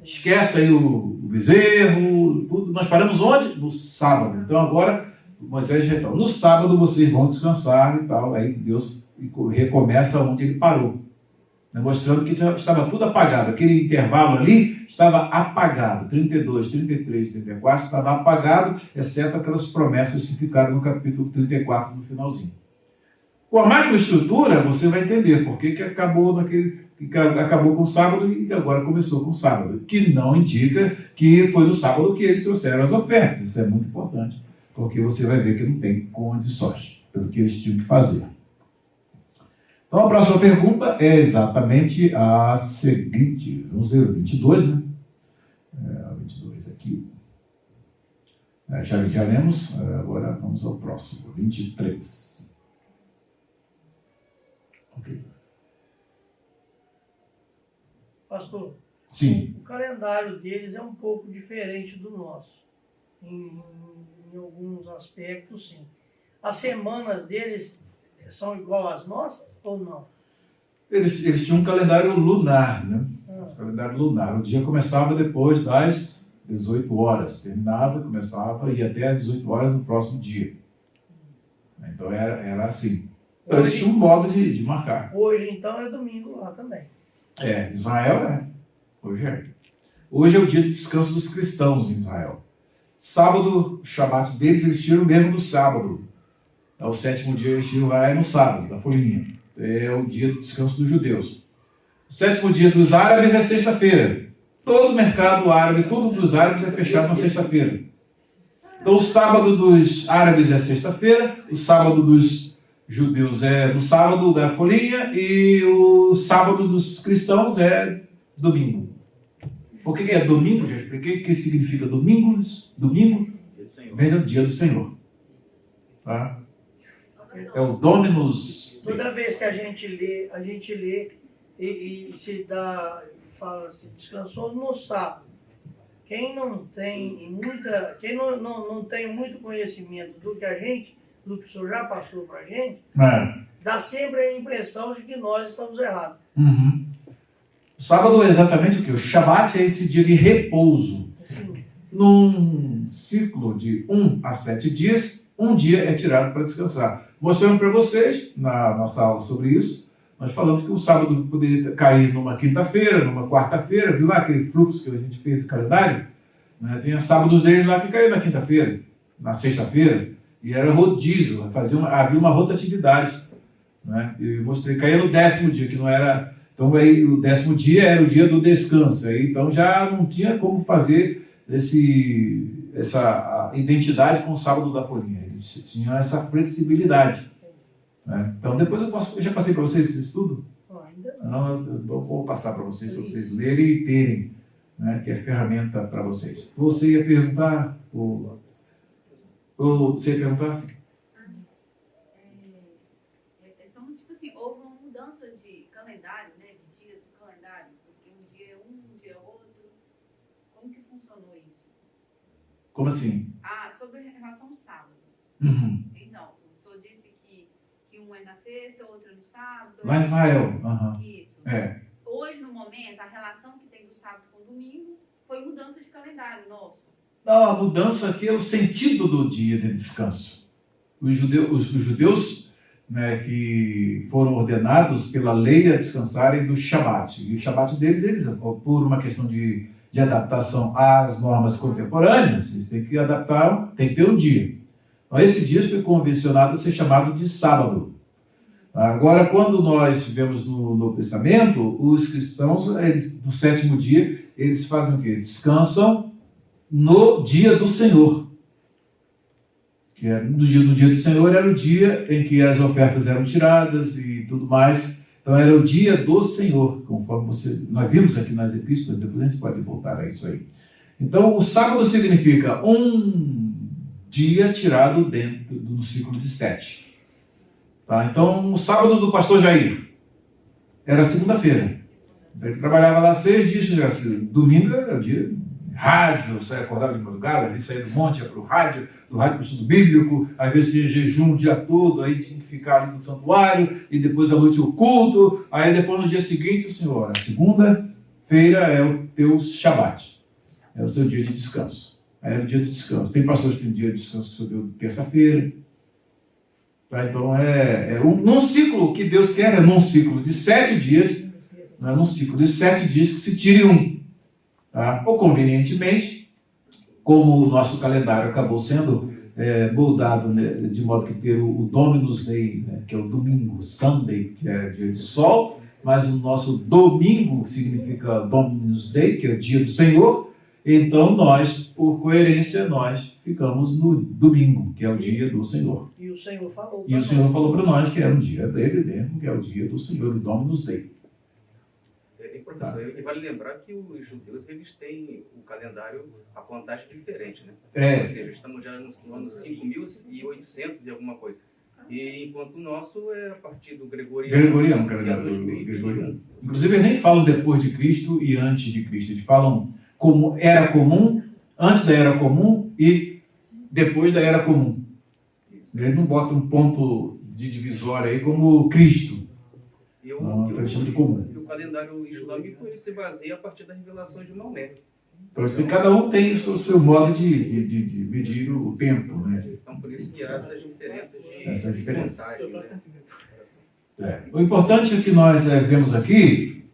Esquece aí o bezerro, tudo. Nós paramos onde? No sábado. Então agora Moisés retorna. No sábado vocês vão descansar e tal. Aí Deus recomeça onde ele parou, né? Mostrando que estava tudo apagado. Aquele intervalo ali estava apagado. 32, 33, 34 estava apagado, exceto aquelas promessas que ficaram no capítulo 34, no finalzinho. Com a macroestrutura, você vai entender por que acabou com o sábado e agora começou com o sábado, que não indica que foi no sábado que eles trouxeram as ofertas. Isso é muito importante, porque você vai ver que não tem condições pelo que eles tinham que fazer. Então a próxima pergunta é exatamente a seguinte. Vamos ler o 22, né? O 22 aqui. Já lemos, agora vamos ao próximo, 23. Ok. Pastor, sim. O calendário deles é um pouco diferente do nosso. Em alguns aspectos, sim. As semanas deles são igual às nossas ou não? Eles tinham um calendário lunar, né? Calendário lunar. O dia começava depois das 18 horas. Terminava, começava e ia até às 18 horas no próximo dia. Então era assim. Então eles tinham um modo de marcar. Hoje, então, é domingo lá também. Israel é. Hoje é. Hoje é o dia de descanso dos cristãos em Israel. Sábado, o Shabat deles, eles tiram mesmo no sábado. O 7º dia eles tiram lá no sábado, da folhinha. É o dia do descanso dos judeus. O 7º dia dos árabes é sexta-feira. Todo o mercado árabe, tudo dos árabes é fechado na sexta-feira. Então o sábado dos árabes é sexta-feira, o sábado dos judeus é no sábado da folhinha e o sábado dos cristãos é domingo. Por que é domingo? Já expliquei o que significa domingo. Domingo vem do dia do Senhor. Tá? É o Dominus. Toda vez que a gente lê e se dá, fala assim, descansou no sábado. Quem não tem muito conhecimento do que o senhor já passou para a gente, dá sempre a impressão de que nós estamos errados. Uhum. O sábado é exatamente o que? O Shabat é esse dia de repouso. Sim. Num ciclo de 1 a 7 dias, um dia é tirado para descansar. Mostrando para vocês, na nossa aula sobre isso, nós falamos que o sábado poderia cair numa quinta-feira, numa quarta-feira, viu lá aquele fluxo que a gente fez do calendário? Né? Tinha sábados deles lá que caiu na quinta-feira, na sexta-feira, e era rodízio, havia uma rotatividade. Né? Eu mostrei, caía no 10º dia, que não era... Então aí, o 10º dia era o dia do descanso, aí, então já não tinha como fazer essa identidade com o sábado da folhinha. Eles tinham essa flexibilidade. Né? Então depois eu já passei para vocês esse estudo? Ainda não. Eu vou passar para vocês lerem e terem, né, que é ferramenta para vocês. Você ia perguntar? Você ia perguntar? Sim. Então, tipo assim, houve uma mudança de calendário, né, de dias do calendário, porque um dia é um dia é outro. Como que funcionou isso? Como assim? Sobre a relação ao sábado. Uhum. Então, o senhor disse que um é na sexta, outro é no sábado. Lá em Israel. Uhum. Isso. É. Hoje, no momento, a relação calendário nosso. Não, a mudança aqui é o sentido do dia de descanso. Os judeus, né, que foram ordenados pela lei a descansarem do Shabat. E o Shabat deles, por uma questão de adaptação às normas contemporâneas, eles têm que adaptar, tem que ter um dia. Então, esse dia foi convencionado a ser chamado de sábado. Agora, quando nós vemos no Novo Testamento, os cristãos, eles, no sétimo dia, eles fazem o quê? Descansam no dia do Senhor. Que era, no dia do Senhor era o dia em que as ofertas eram tiradas e tudo mais. Então era o dia do Senhor, conforme nós vimos aqui nas epístolas, depois a gente pode voltar a isso aí. Então o sábado significa um dia tirado dentro do ciclo de 7. Tá? Então o sábado do pastor Jair era segunda-feira. Ele trabalhava lá 6 dias, domingo era o dia rádio, saia acordava de madrugada, ele saía do monte, ia para o rádio, do rádio para o estudo bíblico, às vezes tinha jejum o dia todo, aí tinha que ficar ali no santuário, e depois à noite o culto, aí depois no dia seguinte o senhor, a segunda-feira é o teu Shabat, é o seu dia de descanso, aí é o dia de descanso. Tem pastores que têm dia de descanso que só deu terça-feira, tá? Então num ciclo que Deus quer, é num ciclo de 7 dias, não é num ciclo de 7 dias que se tire um. Tá? Ou convenientemente, como o nosso calendário acabou sendo moldado, né, de modo que ter o Dominus Day, né, que é o domingo, Sunday, que é dia de sol, mas o nosso domingo significa Dominus Day, que é o dia do Senhor, então nós, por coerência, nós ficamos no domingo, que é o dia do Senhor. E o Senhor falou para nós que era o dia dele mesmo, que é o dia do Senhor, o Dominus Day. Professor, e vale lembrar que os judeus eles têm o calendário a contagem diferente, né? Ou seja, estamos já no ano 5.800 e alguma coisa. E enquanto o nosso é a partir do Gregoriano. Gregoriano, calendário Gregoriano. Inclusive, eles nem falam depois de Cristo e antes de Cristo. Eles falam como era comum, antes da era comum e depois da era comum. Eles não botam um ponto de divisória aí como Cristo. Eles chamam de comum. O calendário islâmico ele se baseia a partir da revelação de Maomé. Então, cada um tem o seu modo de medir o tempo, né? Então, por isso que há essas diferenças de contagem, né? O importante que nós vemos aqui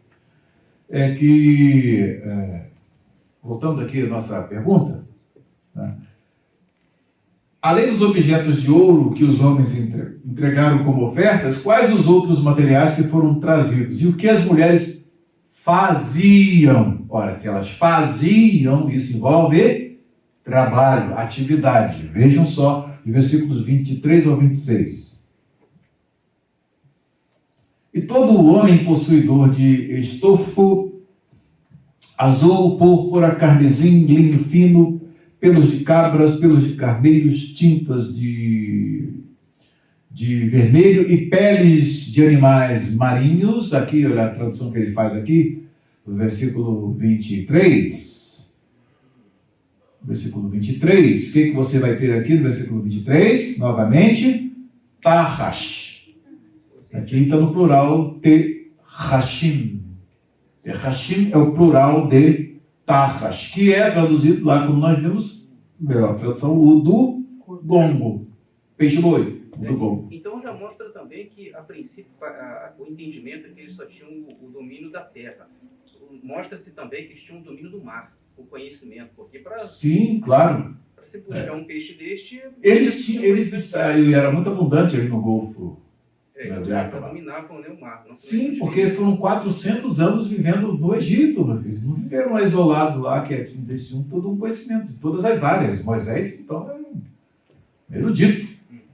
é que, voltando aqui à nossa pergunta, né? Além dos objetos de ouro que os homens entregaram como ofertas, quais os outros materiais que foram trazidos? E o que as mulheres faziam? Ora, se elas faziam, isso envolve trabalho, atividade. Vejam só, de versículos 23 ao 26. E todo homem possuidor de estofo azul, púrpura, carmesim, linho fino, pelos de cabras, pelos de carneiros, tintas de vermelho e peles de animais marinhos. Aqui, olha a tradução que ele faz aqui, no versículo 23. Versículo 23. O que você vai ter aqui no versículo 23? Novamente, Tahash. Aqui está no plural Tehashim. Tehashim é o plural de Tahash, que é traduzido lá, como nós vimos, melhor tradução, o do gongo, peixe-boi, do gongo. Então já mostra também que, a princípio, o entendimento é que eles só tinham o domínio da terra. Mostra-se também que eles tinham o domínio do mar, o conhecimento, porque Sim, claro. Para você buscar um peixe deste... Eles era muito abundante ali no Golfo. Eles dominavam, né, o mar. Sim, porque foram 400 anos vivendo no Egito, meu filho. Não viveram isolados lá, que eles tinham todo um conhecimento de todas as áreas. Moisés, então, era um erudito.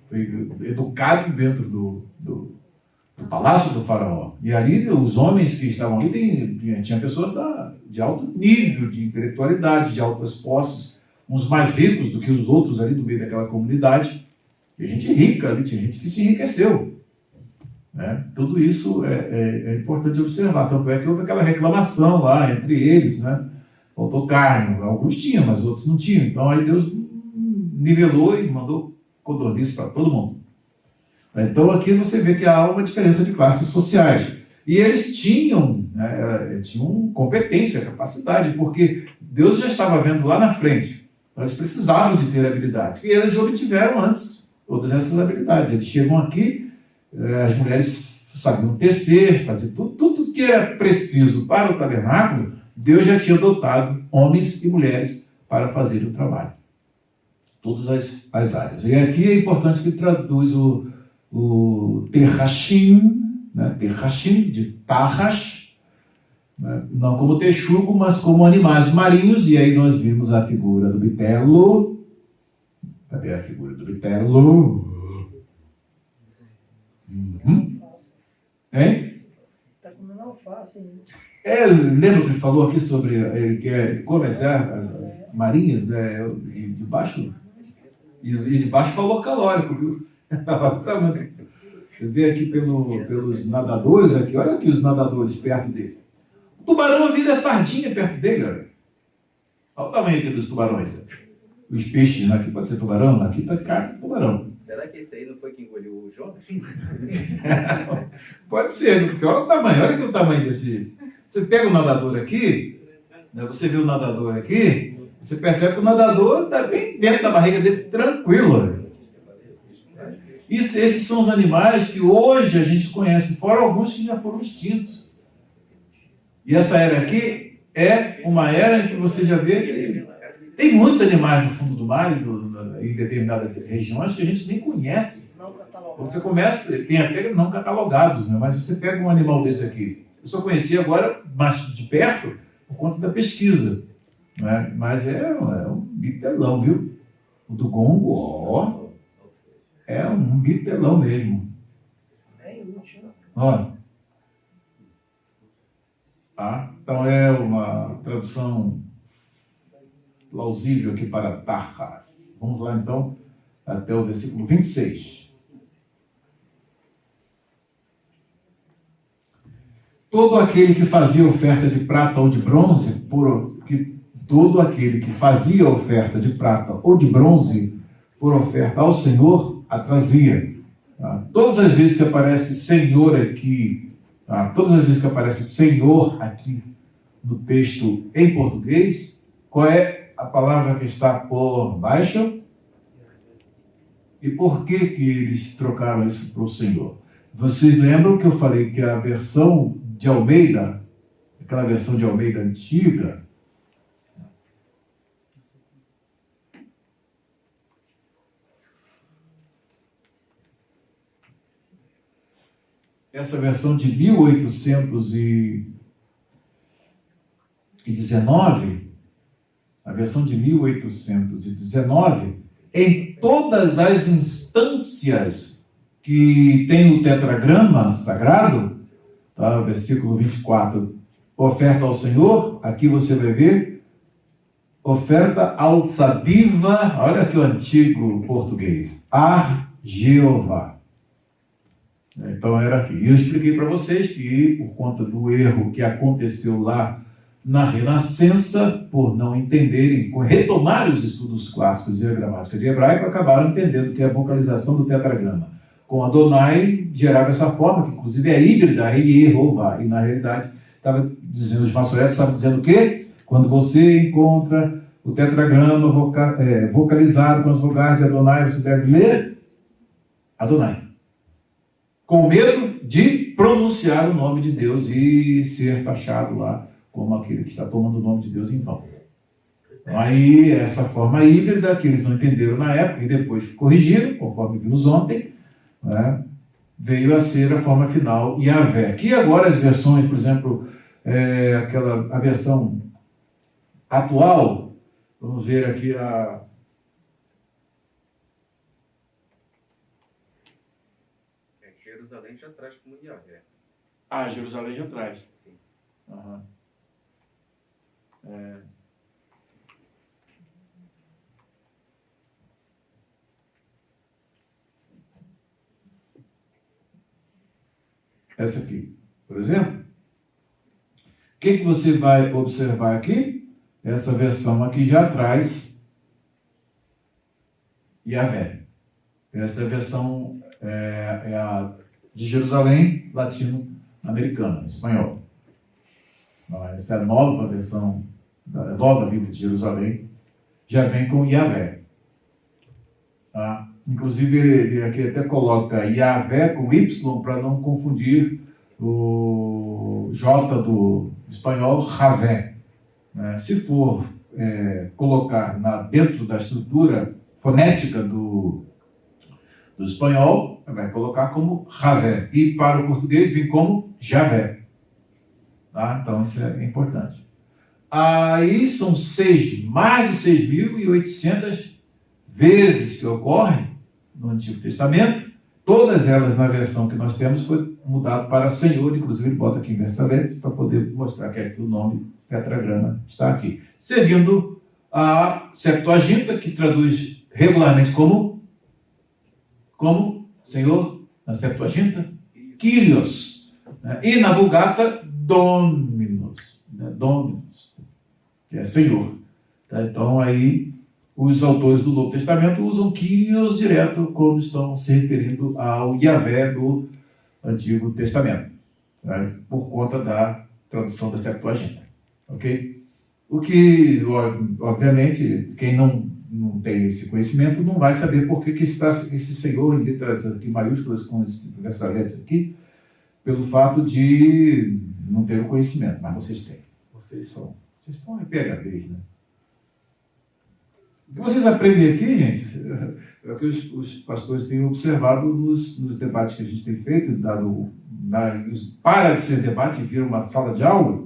Foi educado dentro do palácio do faraó. E ali, os homens que estavam ali, tinha pessoas de alto nível de intelectualidade, de altas posses, uns mais ricos do que os outros ali no meio daquela comunidade. E gente rica ali, tinha gente que se enriqueceu. Né? Tudo isso é importante observar, tanto é que houve aquela reclamação lá entre eles, né? Faltou carne, alguns tinham, mas outros não tinham, então aí Deus nivelou e mandou codorniz para todo mundo. Então aqui você vê que há uma diferença de classes sociais. E eles tinham, né, tinham competência, capacidade, porque Deus já estava vendo lá na frente. Eles precisavam de ter habilidades. E eles obtiveram antes todas essas habilidades. Eles chegam aqui, as mulheres sabiam tecer, fazer tudo que era preciso para o tabernáculo, Deus já tinha dotado homens e mulheres para fazer o trabalho. Todas as áreas. E aqui é importante que traduz o Terhashim, né? Terhashim, de Tarrash, né? Não como texugo, mas como animais marinhos. E aí nós vimos a figura do bitelo. Cadê a figura do bitelo? Hein? Está comendo alface ainda. Lembra que ele falou aqui sobre ele quer começar as marinhas, né? E de baixo falou calórico, viu? Você vê aqui pelos nadadores aqui, olha aqui os nadadores perto dele. O tubarão vira sardinha perto dele, olha. Olha o tamanho aqui dos tubarões. Os peixes, né? Aqui pode ser tubarão, aqui está cara de tubarão. Será que esse aí não foi que engoliu o Jonas? Pode ser, porque olha o tamanho, olha aqui o tamanho desse. Você pega o nadador aqui, né, você vê o nadador aqui, você percebe que o nadador está bem dentro da barriga dele, tranquilo. Né? Esses são os animais que hoje a gente conhece, fora alguns que já foram extintos. E essa era aqui é uma era em que você já vê que tem muitos animais no fundo do mar, em determinadas regiões, que a gente nem conhece. Quando você começa, tem até não catalogados, né? Mas você pega um animal desse aqui. Eu só conheci agora, mais de perto, por conta da pesquisa. Né? Mas é um bitelão, viu? O do gongo, ó, é um bitelão mesmo. É útil. Ó. Tá? Então é uma tradução plausível aqui para Tarha. Vamos lá então até o versículo 26. Todo aquele que fazia oferta de prata ou de bronze, todo aquele que fazia oferta de prata ou de bronze por oferta ao Senhor, a trazia. Tá? Todas as vezes que aparece Senhor aqui, tá? Todas as vezes que aparece Senhor aqui no texto em português, qual é a palavra que está por baixo? E por que eles trocaram isso para o Senhor? Vocês lembram que eu falei que a versão de Almeida, aquela versão de Almeida antiga, essa versão de 1819, a versão de 1819, em todas as instâncias que tem o tetragrama sagrado, tá? Versículo 24, oferta ao Senhor, aqui você vai ver, oferta ao Tzadiva, olha aqui o antigo português, Ar Jeová. Então era aqui. E eu expliquei para vocês que, por conta do erro que aconteceu lá na Renascença, por não entenderem, retomar os estudos clássicos e a gramática de hebraico, acabaram entendendo que a vocalização do tetragrama com Adonai gerava essa forma, que inclusive é híbrida, Yehová, e na realidade estava dizendo, os maçoretas estavam dizendo o quê? Quando você encontra o tetragrama vocalizado com as vogais de Adonai, você deve ler Adonai, com medo de pronunciar o nome de Deus e ser taxado lá como aquele que está tomando o nome de Deus em vão. Então, aí, essa forma híbrida, que eles não entenderam na época e depois corrigiram, conforme vimos ontem, né, veio a ser a forma final Yahvé. Aqui agora as versões, por exemplo, a versão atual, vamos ver aqui Jerusalém já traz como Yahvé. Jerusalém já traz. Sim. Uhum. Essa aqui, por exemplo. O que você vai observar aqui? Essa versão aqui já traz Yahvé. Essa versão é a de Jerusalém, latino americana, em espanhol. Essa é a nova versão, a nova Bíblia de Jerusalém, já vem com Yahvé. Tá? Inclusive, ele aqui até coloca Yahvé com Y para não confundir o J do espanhol, Javé. Se for colocar dentro da estrutura fonética do espanhol, vai colocar como Javé. E para o português vem como Javé. Tá? Então isso é importante. Aí são mais de 6.800 vezes que ocorrem no Antigo Testamento. Todas elas, na versão que nós temos, foi mudado para Senhor. Inclusive ele bota aqui em versalete para poder mostrar que aqui o nome tetragrama está aqui. Seguindo a Septuaginta, que traduz regularmente como Senhor, na Septuaginta, Kyrios, e na Vulgata, Dominus, Dominus, que é Senhor. Tá? Então aí os autores do Novo Testamento usam Kyrios direto quando estão se referindo ao Yahvé do Antigo Testamento, tá? Por conta da tradução da Septuaginta. Ok? O que, obviamente, quem não tem esse conhecimento não vai saber por que está esse Senhor em letras aqui maiúsculas com esse versalete aqui, pelo fato de não ter o conhecimento, mas vocês têm. Vocês estão em PhDs, né? O que vocês aprendem aqui, gente, é o que os pastores têm observado nos debates que a gente tem feito, para de ser debate e vir uma sala de aula,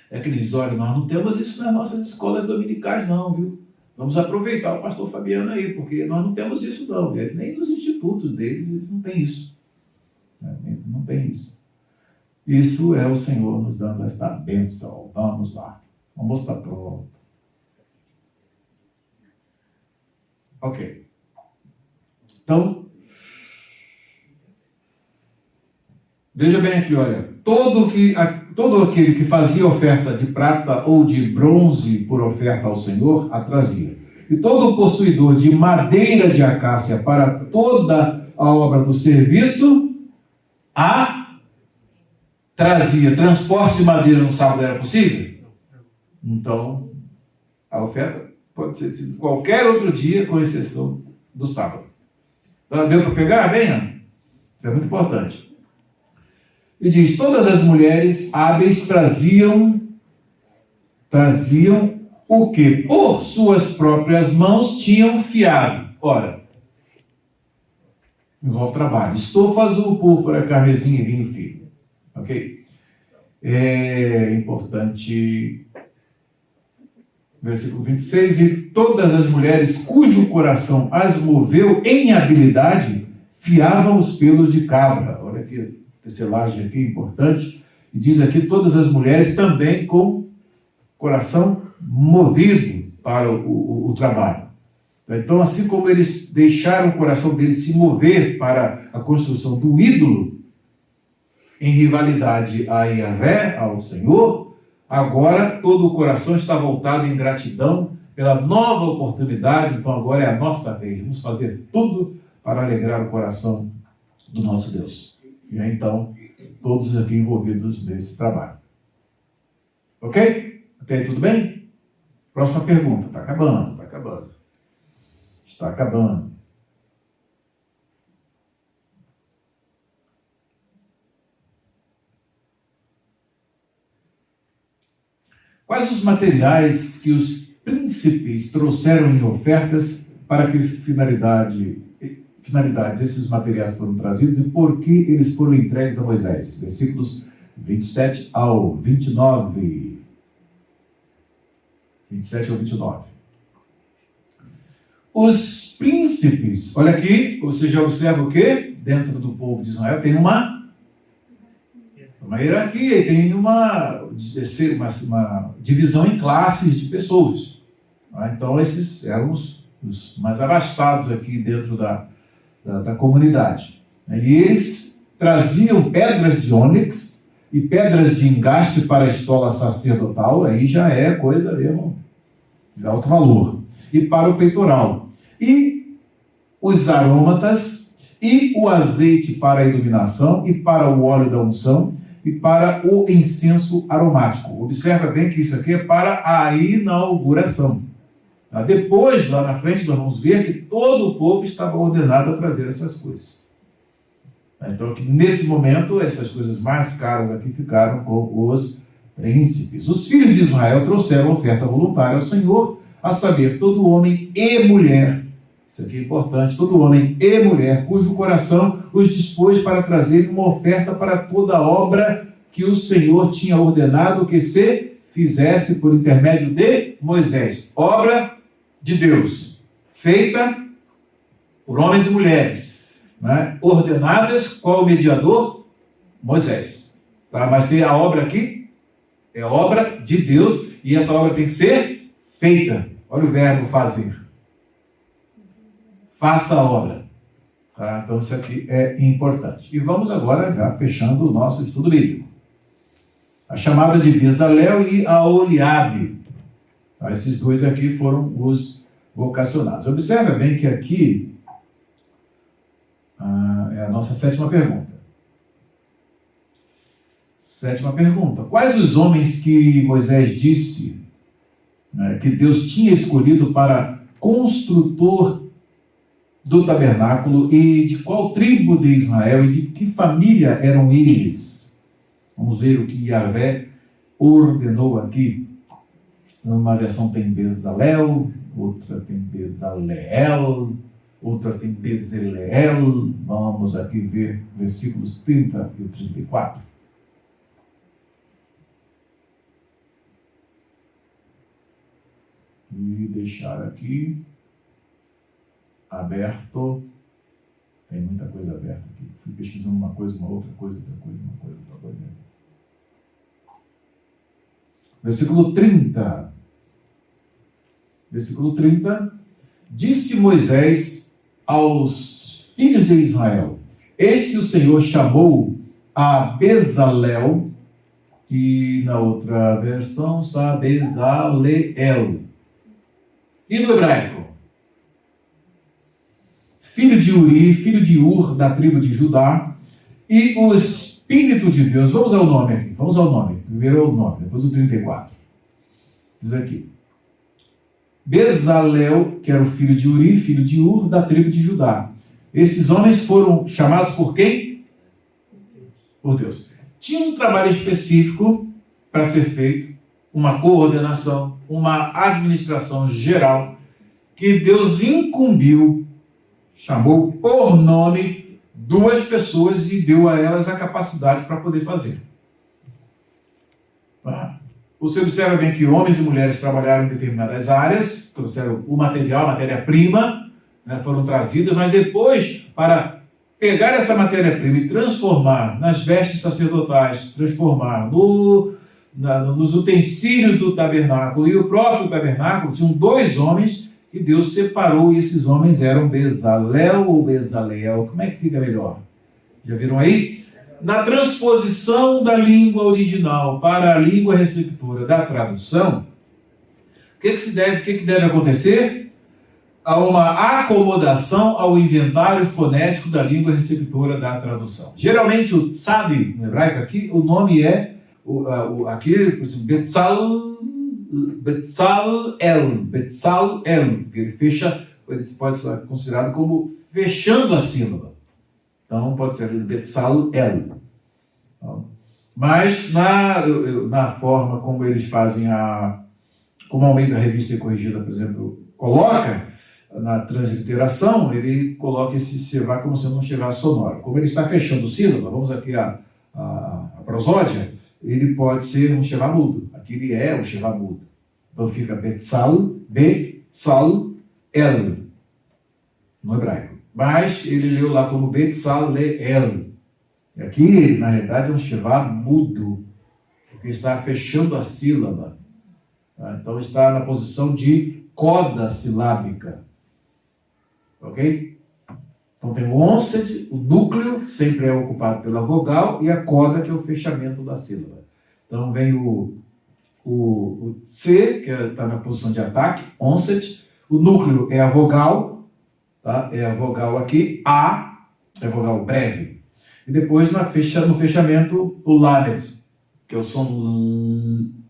é que eles dizem, olha, nós não temos isso nas nossas escolas dominicais não, viu? Vamos aproveitar o pastor Fabiano aí, porque nós não temos isso não, nem nos institutos deles, eles não têm isso. Não tem isso. Isso é o Senhor nos dando esta bênção. Vamos lá. Vamos estar pronto. Ok. Então, veja bem aqui, olha. Todo aquele que fazia oferta de prata ou de bronze por oferta ao Senhor, a trazia. E todo possuidor de madeira de acácia para toda a obra do serviço, a trazia. Transporte de madeira no sábado era possível? Então, a oferta pode ser de qualquer outro dia, com exceção do sábado. Deu para pegar bem, não? Isso é muito importante. E diz, todas as mulheres hábeis traziam o que por suas próprias mãos tinham fiado. Ora, envolve trabalho. Estofa azul, púrpura, carmesim e vinho fino. Ok? É importante... Versículo 26, e todas as mulheres cujo coração as moveu em habilidade, fiavam os pelos de cabra. Olha que tecelagem aqui importante. E diz aqui, todas as mulheres também com coração movido para o trabalho. Então, assim como eles deixaram o coração deles se mover para a construção do ídolo, em rivalidade a Yahvé, ao Senhor, agora todo o coração está voltado em gratidão pela nova oportunidade. Então agora é a nossa vez. Vamos fazer tudo para alegrar o coração do nosso Deus. E aí, então, todos aqui envolvidos nesse trabalho. Ok? Até aí tudo bem? Próxima pergunta. Está acabando, está acabando. Está acabando. Quais os materiais que os príncipes trouxeram em ofertas, para que finalidades esses materiais foram trazidos e por que eles foram entregues a Moisés? Versículos 27 ao 29. 27 ao 29. Os príncipes, olha aqui, você já observa o quê? Dentro do povo de Israel tem uma hierarquia, tem uma divisão em classes de pessoas. Então, esses eram os mais abastados aqui dentro da comunidade. E eles traziam pedras de ônix e pedras de engaste para a estola sacerdotal, aí já é coisa mesmo de alto valor. E para o peitoral. E os aromatas, e o azeite para a iluminação, e para o óleo da unção, e para o incenso aromático. Observa bem que isso aqui é para a inauguração. Tá? Depois, lá na frente, nós vamos ver que todo o povo estava ordenado a trazer essas coisas. Então, que nesse momento, essas coisas mais caras aqui ficaram com os príncipes. Os filhos de Israel trouxeram oferta voluntária ao Senhor, a saber, todo homem e mulher, isso aqui é importante, todo homem e mulher, cujo coração os dispôs para trazer uma oferta para toda a obra que o Senhor tinha ordenado que se fizesse por intermédio de Moisés. Obra de Deus, feita por homens e mulheres, né? Ordenadas, qual o mediador? Moisés. Tá? Mas tem a obra aqui, é obra de Deus, e essa obra tem que ser feita. Olha o verbo fazer. Faça a obra. Tá? Então isso aqui é importante. E vamos agora já fechando o nosso estudo bíblico. A chamada de Bezalel e a Oliabe. Tá? Esses dois aqui foram os vocacionados. Observe bem que aqui é a nossa sétima pergunta. Sétima pergunta. Quais os homens que Moisés disse, né, que Deus tinha escolhido para construtor do tabernáculo, e de qual tribo de Israel e de que família eram eles? Vamos ver o que Yahvé ordenou aqui. Uma versão tem Bezalel, outra tem Bezaleel, outra tem Bezaleel. Vamos aqui ver versículos 30 e 34. E deixar aqui aberto. Tem muita coisa aberta aqui. Fui pesquisando uma coisa, uma outra coisa, outra coisa, uma coisa, outra coisa. Versículo 30. Versículo 30. Disse Moisés aos filhos de Israel: eis que o Senhor chamou a Bezalel, e na outra versão está Bezaleel. E no hebraico? Filho de Uri, filho de Ur, da tribo de Judá, e o Espírito de Deus. Vamos ao nome aqui, vamos ao nome. Primeiro é o nome, depois o 34. Diz aqui: Bezalel, que era o filho de Uri, filho de Ur, da tribo de Judá. Esses homens foram chamados por quem? Por Deus. Tinha um trabalho específico para ser feito, uma coordenação, uma administração geral, que Deus incumbiu, chamou por nome duas pessoas e deu a elas a capacidade para poder fazer. Você observa bem que homens e mulheres trabalharam em determinadas áreas, trouxeram o material, a matéria-prima, né, foram trazidas, mas depois, para pegar essa matéria-prima e transformar nas vestes sacerdotais, transformar nos utensílios do tabernáculo e o próprio tabernáculo, tinham dois homens que Deus separou, e esses homens eram Bezalel ou Bezaleel. Como é que fica melhor? Já viram aí? Na transposição da língua original para a língua receptora da tradução, o que deve acontecer? Há uma acomodação ao inventário fonético da língua receptora da tradução. Geralmente o tzadi, no hebraico aqui, o nome é aqui, por exemplo, Betzalel, porque ele fecha, ele pode ser considerado como fechando a sílaba. Então pode ser Betzalel. Mas na forma como eles fazem como ao meio da Revista Corrigida, por exemplo, coloca na transliteração, ele coloca esse Shevá como sendo um Shevá sonoro. Como ele está fechando sílaba, vamos aqui a prosódia, ele pode ser um Shevá mudo. Aqui ele é um Shevá mudo. Então fica Betzalel, no hebraico. Mas ele leu lá como Betzaleel. E aqui, na realidade, é um Shevá mudo, porque está fechando a sílaba. Tá? Então está na posição de coda silábica. Ok? Então tem o onset, o núcleo, que sempre é ocupado pela vogal, e a coda, que é o fechamento da sílaba. Então vem o C, que está na posição de ataque, onset. O núcleo é a vogal, tá? É a vogal aqui, A, é a vogal breve. E depois no fechamento o Lamed, que é o som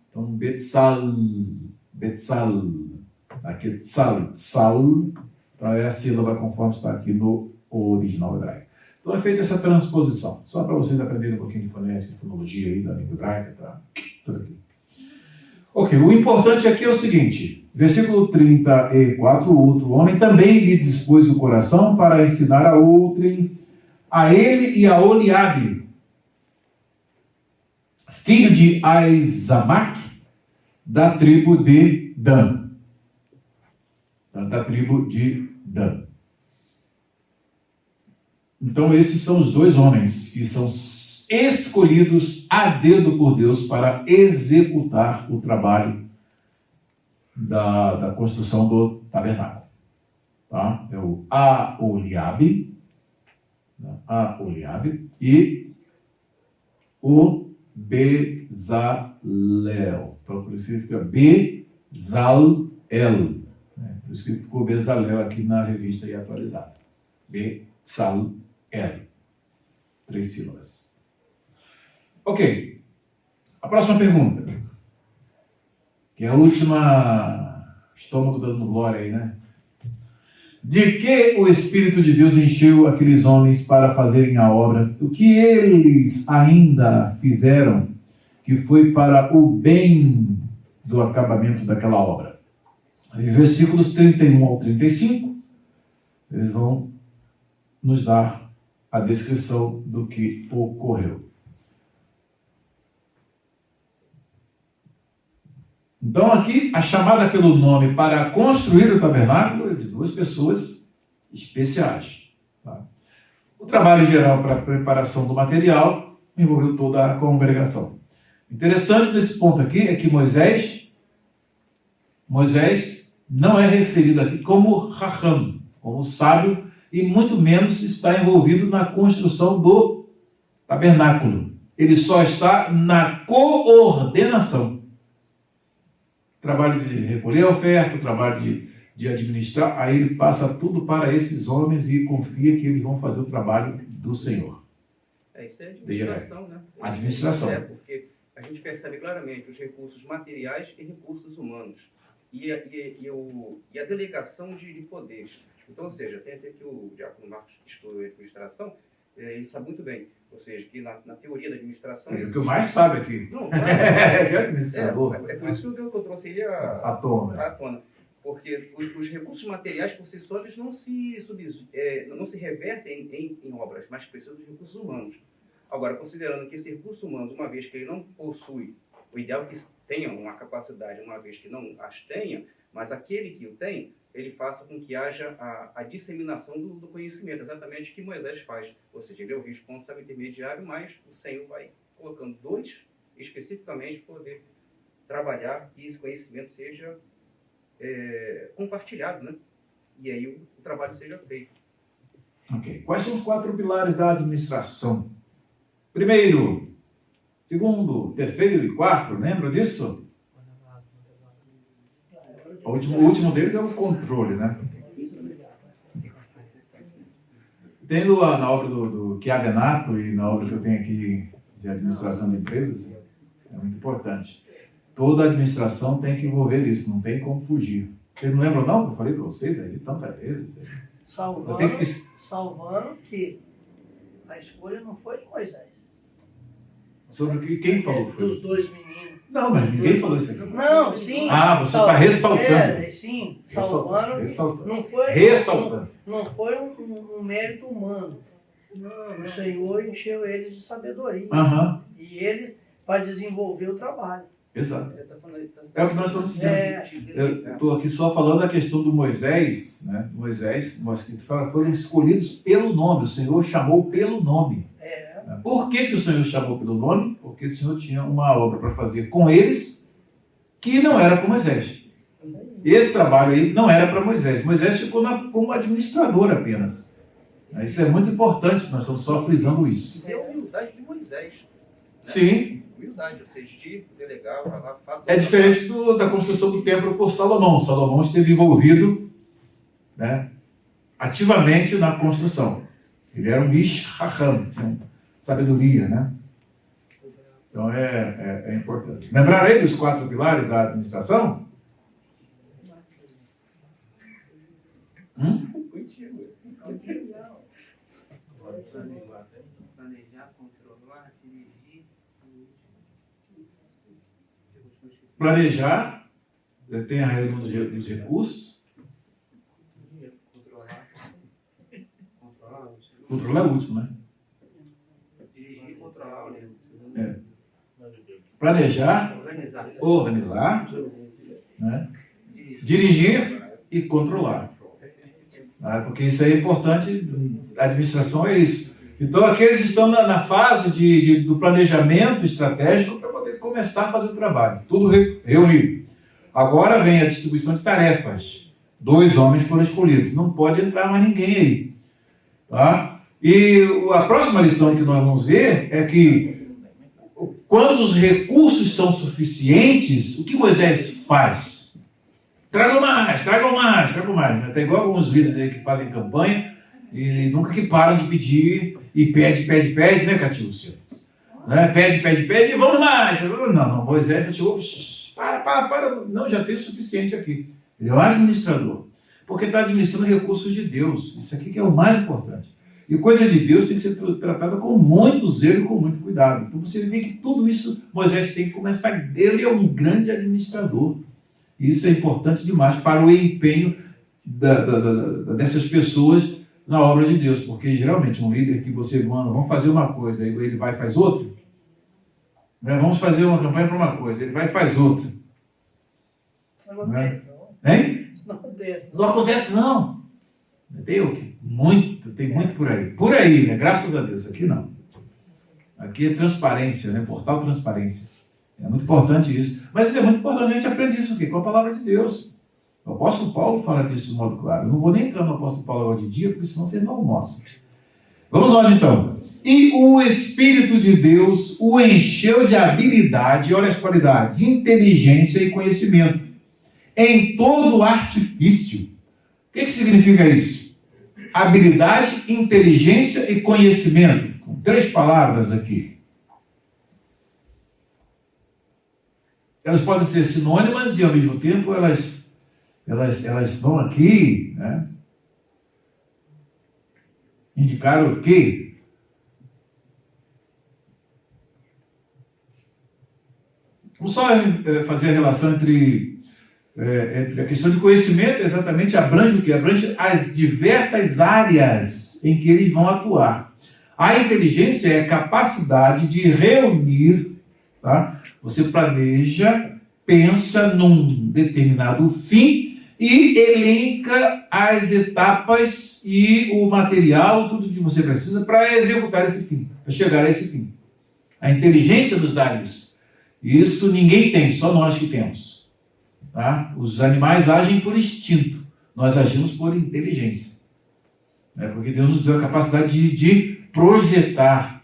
então Betzal, aqui Tzal, então é a sílaba conforme está aqui no original hebraico. Então é feita essa transposição, só para vocês aprenderem um pouquinho de fonética, de fonologia aí da língua hebraica, tá? Tudo aqui. Ok, o importante aqui é o seguinte, versículo 34, o outro homem também lhe dispôs o coração para ensinar a outrem, a ele e a Oliabe, filho de Aizamac, da tribo de Dan. Da tribo de Dan. Então esses são os dois homens que são escolhidos a dedo por Deus para executar o trabalho da construção do tabernáculo. Tá? É o Aholiabe e o Bezalel. Então, por isso que fica Bezalel. Por isso que ficou Bezalel aqui na revista aí atualizada. Bezalel. 3 sílabas. Ok. A próxima pergunta. Que é a última estômago dando glória aí, né? De que o Espírito de Deus encheu aqueles homens para fazerem a obra? O que eles ainda fizeram que foi para o bem do acabamento daquela obra? Aí, versículos 31 ao 35, eles vão nos dar a descrição do que ocorreu. Então aqui, a chamada pelo nome para construir o tabernáculo é de 2 pessoas especiais. Tá? O trabalho geral para a preparação do material envolveu toda a congregação. Interessante desse ponto aqui é que Moisés não é referido aqui como Raham, como sábio, e muito menos está envolvido na construção do tabernáculo. Ele só está na coordenação. Trabalho de recolher a oferta, o trabalho de administrar, aí ele passa tudo para esses homens e confia que eles vão fazer o trabalho do Senhor. Isso é administração, né? Administração. Porque a gente percebe claramente os recursos materiais e recursos humanos. E a delegação de poderes. Então, ou seja, tem até que o Diácono Marcos estudou administração, ele sabe muito bem. Ou seja, que na teoria da administração... É o que eu mais sabe aqui. Não, é administrador. É por isso que eu trouxe ele à tona. Porque os recursos materiais, por si só, eles não se revertem em obras, mas precisam dos recursos humanos. Agora, considerando que esse recurso humano, uma vez que ele não possui, o ideal é que tenha uma capacidade, uma vez que não as tenha, mas aquele que o tem, ele faça com que haja a disseminação do conhecimento, exatamente o que Moisés faz. Ou seja, ele é o responsável intermediário, mas o Senhor vai colocando 2 especificamente para poder trabalhar que esse conhecimento seja compartilhado, né? E aí o trabalho seja feito. Ok. Quais são os 4 pilares da administração? Primeiro, segundo, terceiro e quarto, lembra disso? O último deles é o controle, né? Tendo na obra do Chiavenato e na obra que eu tenho aqui de administração de empresas, é muito importante. Toda administração tem que envolver isso, não tem como fugir. Vocês não lembram não que eu falei para vocês aí tantas vezes? Salvando que a escolha não foi de Moisés. Sobre quem falou que foi? Dos 2 meninos. Não, mas ninguém falou isso aqui. Não, sim. Você está ressaltando. Sim, ressaltando. Não foi um mérito humano. O Senhor encheu eles de sabedoria. E eles, para desenvolver o trabalho. Exato. É o que nós estamos dizendo. Eu estou aqui só falando da questão do Moisés, né? Foram escolhidos pelo nome. O Senhor chamou pelo nome. Por que o Senhor chamou pelo nome? Porque o Senhor tinha uma obra para fazer com eles que não era com Moisés. Esse trabalho aí não era para Moisés. Moisés ficou como administrador apenas. Isso é muito importante, nós estamos só frisando isso. É a humildade de Moisés. Né? Sim. Humildade, ou seja, de delegar, vai lá, faz... É diferente da construção do templo por Salomão. Salomão esteve envolvido, né, ativamente na construção. Ele era um Ish Raham, tinha sabedoria, né? Então é importante. Lembraram aí dos 4 pilares da administração? Planejar, controlar, dirigir. Planejar, tem a reunião dos recursos. Controlar é o último, né? Dirigir, controlar. Planejar, organizar, né? Dirigir e controlar. Porque isso aí é importante, a administração é isso. Então, aqueles estão na fase do planejamento estratégico para poder começar a fazer o trabalho. Tudo reunido. Agora vem a distribuição de tarefas. 2 homens foram escolhidos. Não pode entrar mais ninguém aí. Tá? E a próxima lição que nós vamos ver é que quando os recursos são suficientes, o que Moisés faz? Tragam mais, tragam mais, tragam mais. Tem igual alguns líderes aí que fazem campanha e nunca que param de pedir e pede, né, Catiúcia? Né? Pede, e vamos mais. Não, Moisés não chegou, para. Não, já tem o suficiente aqui. Ele é um administrador. Porque está administrando recursos de Deus. Isso aqui que é o mais importante. E coisa de Deus tem que ser tratada com muito zelo e com muito cuidado. Então você vê que tudo isso Moisés tem que começar. Ele é um grande administrador. E isso é importante demais para o empenho dessas pessoas na obra de Deus. Porque geralmente um líder que você manda, vamos fazer uma coisa, aí ele vai e faz outra. Vamos fazer uma campanha para uma coisa, ele vai e faz outra. Não acontece, não. Hein? Não acontece. Não acontece, não. Tem muito por aí. Por aí, né? Graças a Deus. Aqui não. Aqui é transparência, né? Portal transparência. É muito importante isso. Mas é muito importante a gente aprender isso aqui, com a palavra de Deus. O apóstolo Paulo fala disso de modo claro. Eu não vou nem entrar no apóstolo Paulo agora de dia, porque senão você não almoça. Vamos lá, então. E o Espírito de Deus o encheu de habilidade, olha as qualidades, inteligência e conhecimento, em todo artifício. O que significa isso? Habilidade, inteligência e conhecimento. Com 3 palavras aqui. Elas podem ser sinônimas e, ao mesmo tempo, elas vão aqui, né, indicar o quê? Vamos só fazer a relação entre a questão de conhecimento, exatamente abrange o quê? Abrange as diversas áreas em que eles vão atuar. A inteligência é a capacidade de reunir, tá? Você planeja, pensa num determinado fim e elenca as etapas e o material, tudo que você precisa para executar esse fim, para chegar a esse fim. A inteligência nos dá isso. Isso ninguém tem, só nós que temos. Tá? Os animais agem por instinto, nós agimos por inteligência. Porque Deus nos deu a capacidade de projetar,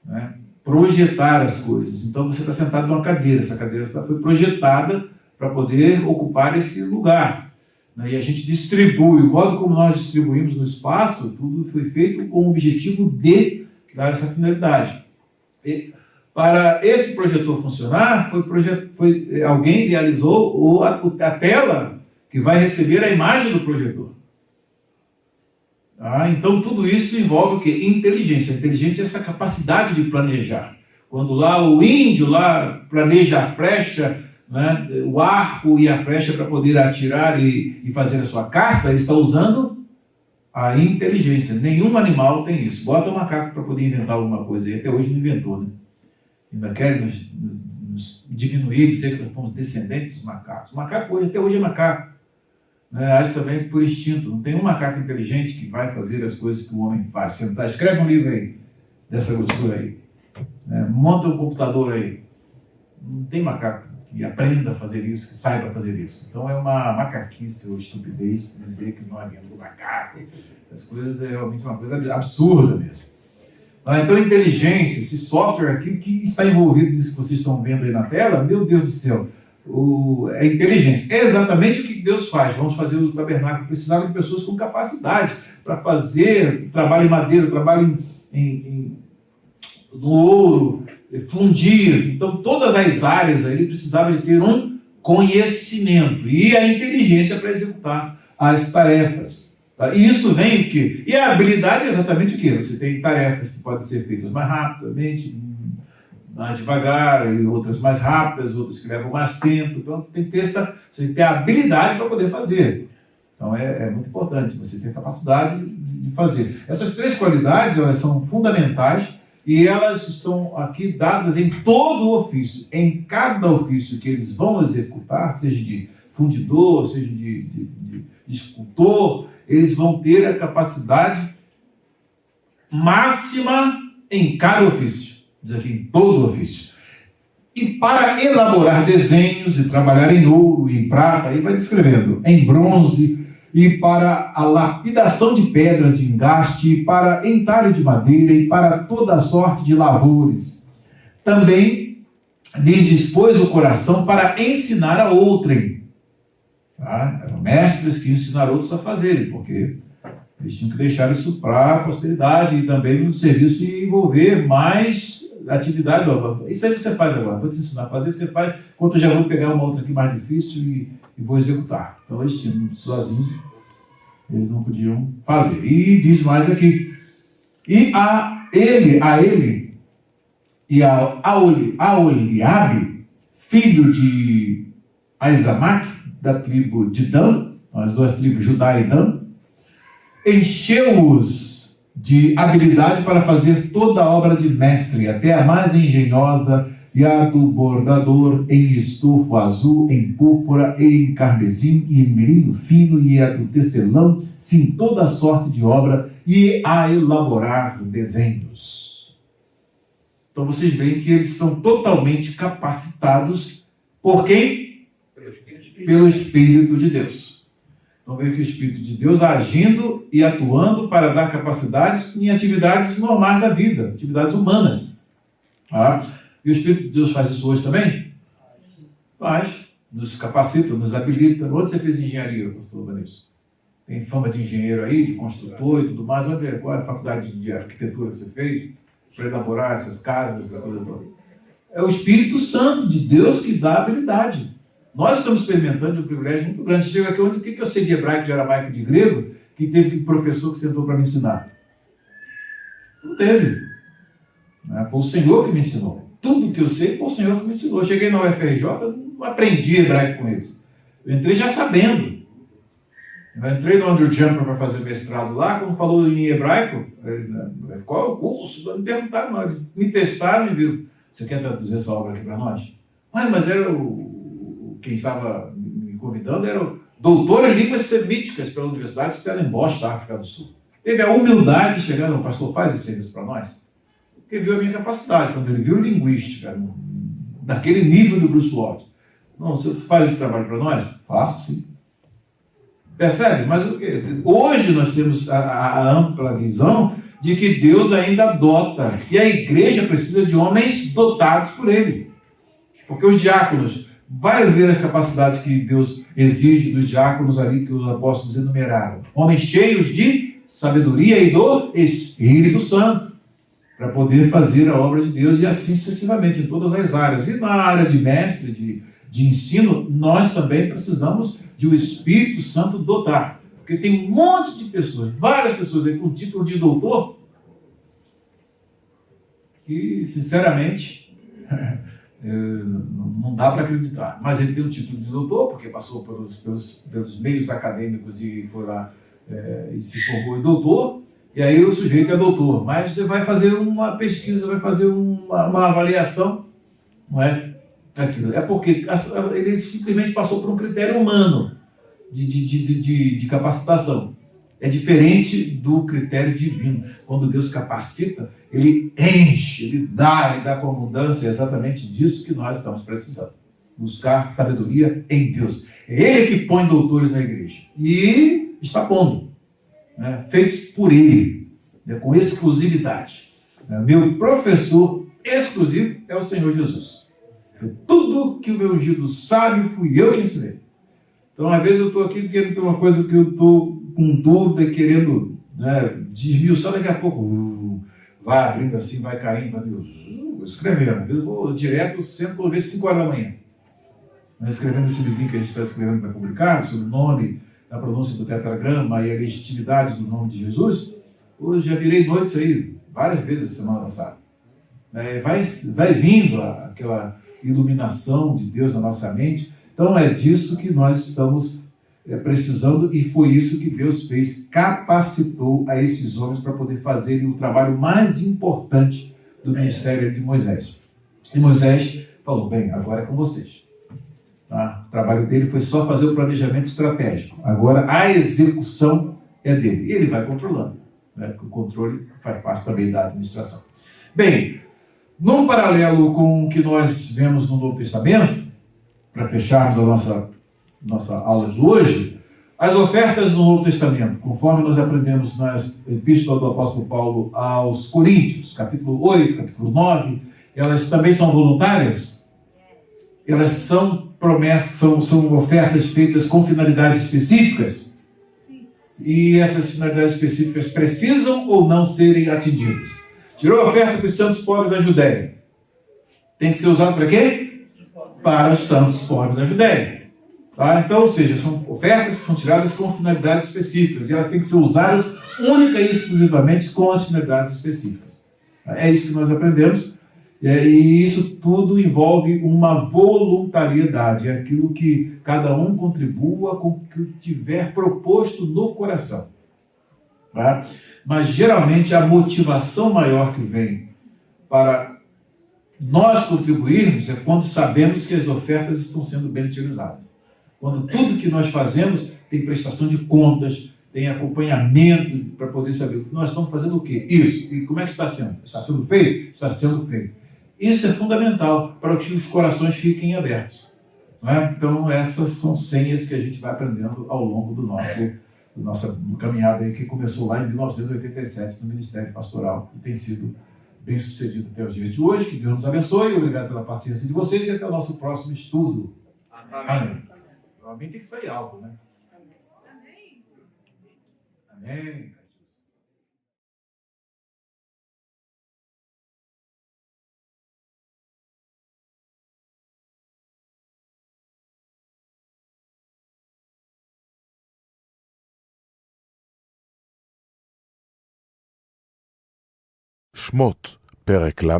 né? Projetar as coisas. Então você está sentado numa cadeira, essa cadeira foi projetada para poder ocupar esse lugar. Né? E a gente distribui, o modo como nós distribuímos no espaço, tudo foi feito com o objetivo de dar essa finalidade. E, para esse projetor funcionar, alguém realizou a tela que vai receber a imagem do projetor. Então, tudo isso envolve o quê? Inteligência. A inteligência é essa capacidade de planejar. Quando lá o índio planeja a flecha, né, o arco e a flecha para poder atirar e fazer a sua caça, ele está usando a inteligência. Nenhum animal tem isso. Bota um macaco para poder inventar alguma coisa. E até hoje não inventou, né? Ainda querem nos diminuir, dizer que nós fomos descendentes dos macacos. O macaco até hoje é macaco. Age também por instinto. Não tem um macaco inteligente que vai fazer as coisas que o homem faz. Sentar, escreve um livro aí, dessa grossura aí. Monta um computador aí. Não tem macaco que aprenda a fazer isso, que saiba fazer isso. Então é uma macaquice ou estupidez dizer que não é vindo do macaco. As coisas é realmente uma coisa absurda mesmo. Então, inteligência, esse software aqui que está envolvido nisso que vocês estão vendo aí na tela, meu Deus do céu, é inteligência. É exatamente o que Deus faz. Vamos fazer o tabernáculo. Precisava de pessoas com capacidade para fazer trabalho em madeira, trabalho em no ouro, fundir. Então, todas as áreas aí ele precisava de ter um conhecimento e a inteligência para executar as tarefas. Tá? E isso vem o quê? E a habilidade é exatamente o quê? Você tem tarefas que podem ser feitas mais rapidamente, mais devagar, e outras mais rápidas, outras que levam mais tempo. Então, você tem que ter a habilidade para poder fazer. Então, é muito importante você ter a capacidade de fazer. Essas 3 qualidades, elas são fundamentais e elas estão aqui dadas em todo o ofício. Em cada ofício que eles vão executar, seja de fundidor, seja de escultor, eles vão ter a capacidade máxima em cada ofício. Diz aqui, em todo o ofício. E para elaborar desenhos e trabalhar em ouro e em prata, aí vai descrevendo, em bronze, e para a lapidação de pedras de engaste, e para entalho de madeira, e para toda sorte de lavores. Também lhes dispôs o coração para ensinar a outrem. Tá? Eram mestres que ensinaram outros a fazerem, porque eles tinham que deixar isso para a posteridade e também no serviço e envolver mais atividade. Isso aí você faz agora, vou te ensinar a fazer, você faz, enquanto eu já vou pegar uma outra aqui mais difícil e vou executar. Então eles tinham sozinhos, eles não podiam fazer. E diz mais aqui, e a ele e a Oliabe, filho de Aizamaque, da tribo de Dan, as 2 tribos, Judá e Dan, encheu-os de habilidade para fazer toda a obra de mestre, até a mais engenhosa, e a do bordador em estofo azul, em púrpura, e em carmesim, e em linho fino, e a do tecelão, sim, toda a sorte de obra, e a elaborar desenhos. Então vocês veem que eles são totalmente capacitados por quem? Pelo Espírito de Deus. Então veja que o Espírito de Deus agindo e atuando para dar capacidades em atividades normais da vida, atividades humanas. Tá? E o Espírito de Deus faz isso hoje também? Faz. Nos capacita, nos habilita. Onde você fez engenharia, pastor Vanilson? Tem fama de engenheiro aí, de construtor e tudo mais. Qual é a faculdade de arquitetura que você fez para elaborar essas casas, essa coisa toda? É o Espírito Santo de Deus que dá habilidade. Nós estamos experimentando um privilégio muito grande. Chega aqui, o que eu sei de hebraico, de aramaico, de grego, que teve professor que sentou para me ensinar? Não teve. Foi o Senhor que me ensinou. Tudo que eu sei foi o Senhor que me ensinou. Eu cheguei na UFRJ, não aprendi hebraico com eles. Eu entrei já sabendo. Eu entrei no Andrew Jumper para fazer mestrado lá, quando falou em hebraico, qual é o curso? Me perguntaram, eles me testaram e viram. Você quer traduzir essa obra aqui para nós? Mas era quem estava me convidando era o doutor em línguas semíticas pela Universidade de Stellenbosch, da África do Sul. Teve a humildade de chegar, não, pastor, faz esse serviço para nós. Porque viu a minha capacidade, quando ele viu linguística, naquele nível do Bruce Watt. Não, você faz esse trabalho para nós? Faço, sim. Percebe? Mas hoje nós temos a ampla visão de que Deus ainda dota, e a igreja precisa de homens dotados por ele. Porque os diáconos, vai ver as capacidades que Deus exige dos diáconos ali, que os apóstolos enumeraram. Homens cheios de sabedoria e do Espírito Santo, para poder fazer a obra de Deus, e assim sucessivamente, em todas as áreas. E na área de mestre, de ensino, nós também precisamos de o Espírito Santo dotar. Porque tem um monte de pessoas, várias pessoas aí com título de doutor, que, sinceramente, não dá para acreditar. Mas ele tem um título de doutor, porque passou pelos meios acadêmicos e foi lá e se formou em doutor, e aí o sujeito é doutor. Mas você vai fazer uma pesquisa, vai fazer uma avaliação, não é? Aquilo. É porque ele simplesmente passou por um critério humano de capacitação. É diferente do critério divino. Quando Deus capacita, ele enche, ele dá com abundância. É exatamente disso que nós estamos precisando. Buscar sabedoria em Deus. É Ele que põe doutores na igreja. E está pondo. Feitos por Ele. Com exclusividade. Meu professor exclusivo é o Senhor Jesus. Tudo que o meu ungido sabe, fui eu que ensinei. Então, às vezes eu estou aqui querendo ter uma coisa que eu estou com dúvida, querendo desmiuçar, daqui a pouco vai abrindo assim, vai caindo, vai escrevendo. Às vezes eu vou direto, sempre, talvez 5 horas da manhã. Mas escrevendo esse livrinho que a gente está escrevendo para publicar, sobre o nome, a pronúncia do tetragrama e a legitimidade do nome de Jesus, hoje já virei noites aí, várias vezes a semana passada. Vai vindo aquela iluminação de Deus na nossa mente. Então é disso que nós estamos precisando, e foi isso que Deus fez, capacitou a esses homens para poder fazerem o trabalho mais importante do ministério de Moisés. E Moisés falou, bem, agora é com vocês. Tá? O trabalho dele foi só fazer o planejamento estratégico. Agora a execução é dele. E ele vai controlando, né? Porque o controle faz parte também da administração. Bem, num paralelo com o que nós vemos no Novo Testamento, para fecharmos a nossa aula de hoje, as ofertas do Novo Testamento, conforme nós aprendemos na Epístola do Apóstolo Paulo aos Coríntios, capítulo 8, capítulo 9, elas também são voluntárias? Elas são promessas, são ofertas feitas com finalidades específicas? E essas finalidades específicas precisam ou não serem atingidas? Tirou a oferta para os santos pobres da Judéia. Tem que ser usado para quê? Para os santos pobres da Judéia. Tá? Então, ou seja, são ofertas que são tiradas com finalidades específicas, e elas têm que ser usadas única e exclusivamente com as finalidades específicas. É isso que nós aprendemos, e isso tudo envolve uma voluntariedade, é aquilo que cada um contribua com o que tiver proposto no coração. Tá? Mas geralmente a motivação maior que vem para nós contribuirmos é quando sabemos que as ofertas estão sendo bem utilizadas. Quando tudo que nós fazemos tem prestação de contas, tem acompanhamento para poder saber o que nós estamos fazendo, o quê? Isso. E como é que está sendo? Está sendo feito? Está sendo feito. Isso é fundamental para que os corações fiquem abertos. Não é? Então, essas são senhas que a gente vai aprendendo ao longo do nossa caminhada aí, que começou lá em 1987 no Ministério Pastoral, que tem sido bem sucedido até os dias de hoje. Que Deus nos abençoe, obrigado pela paciência de vocês e até o nosso próximo estudo. Amém. Amém tem que sair alto, né? Amém. Amém. שמות, פרק ל"ה.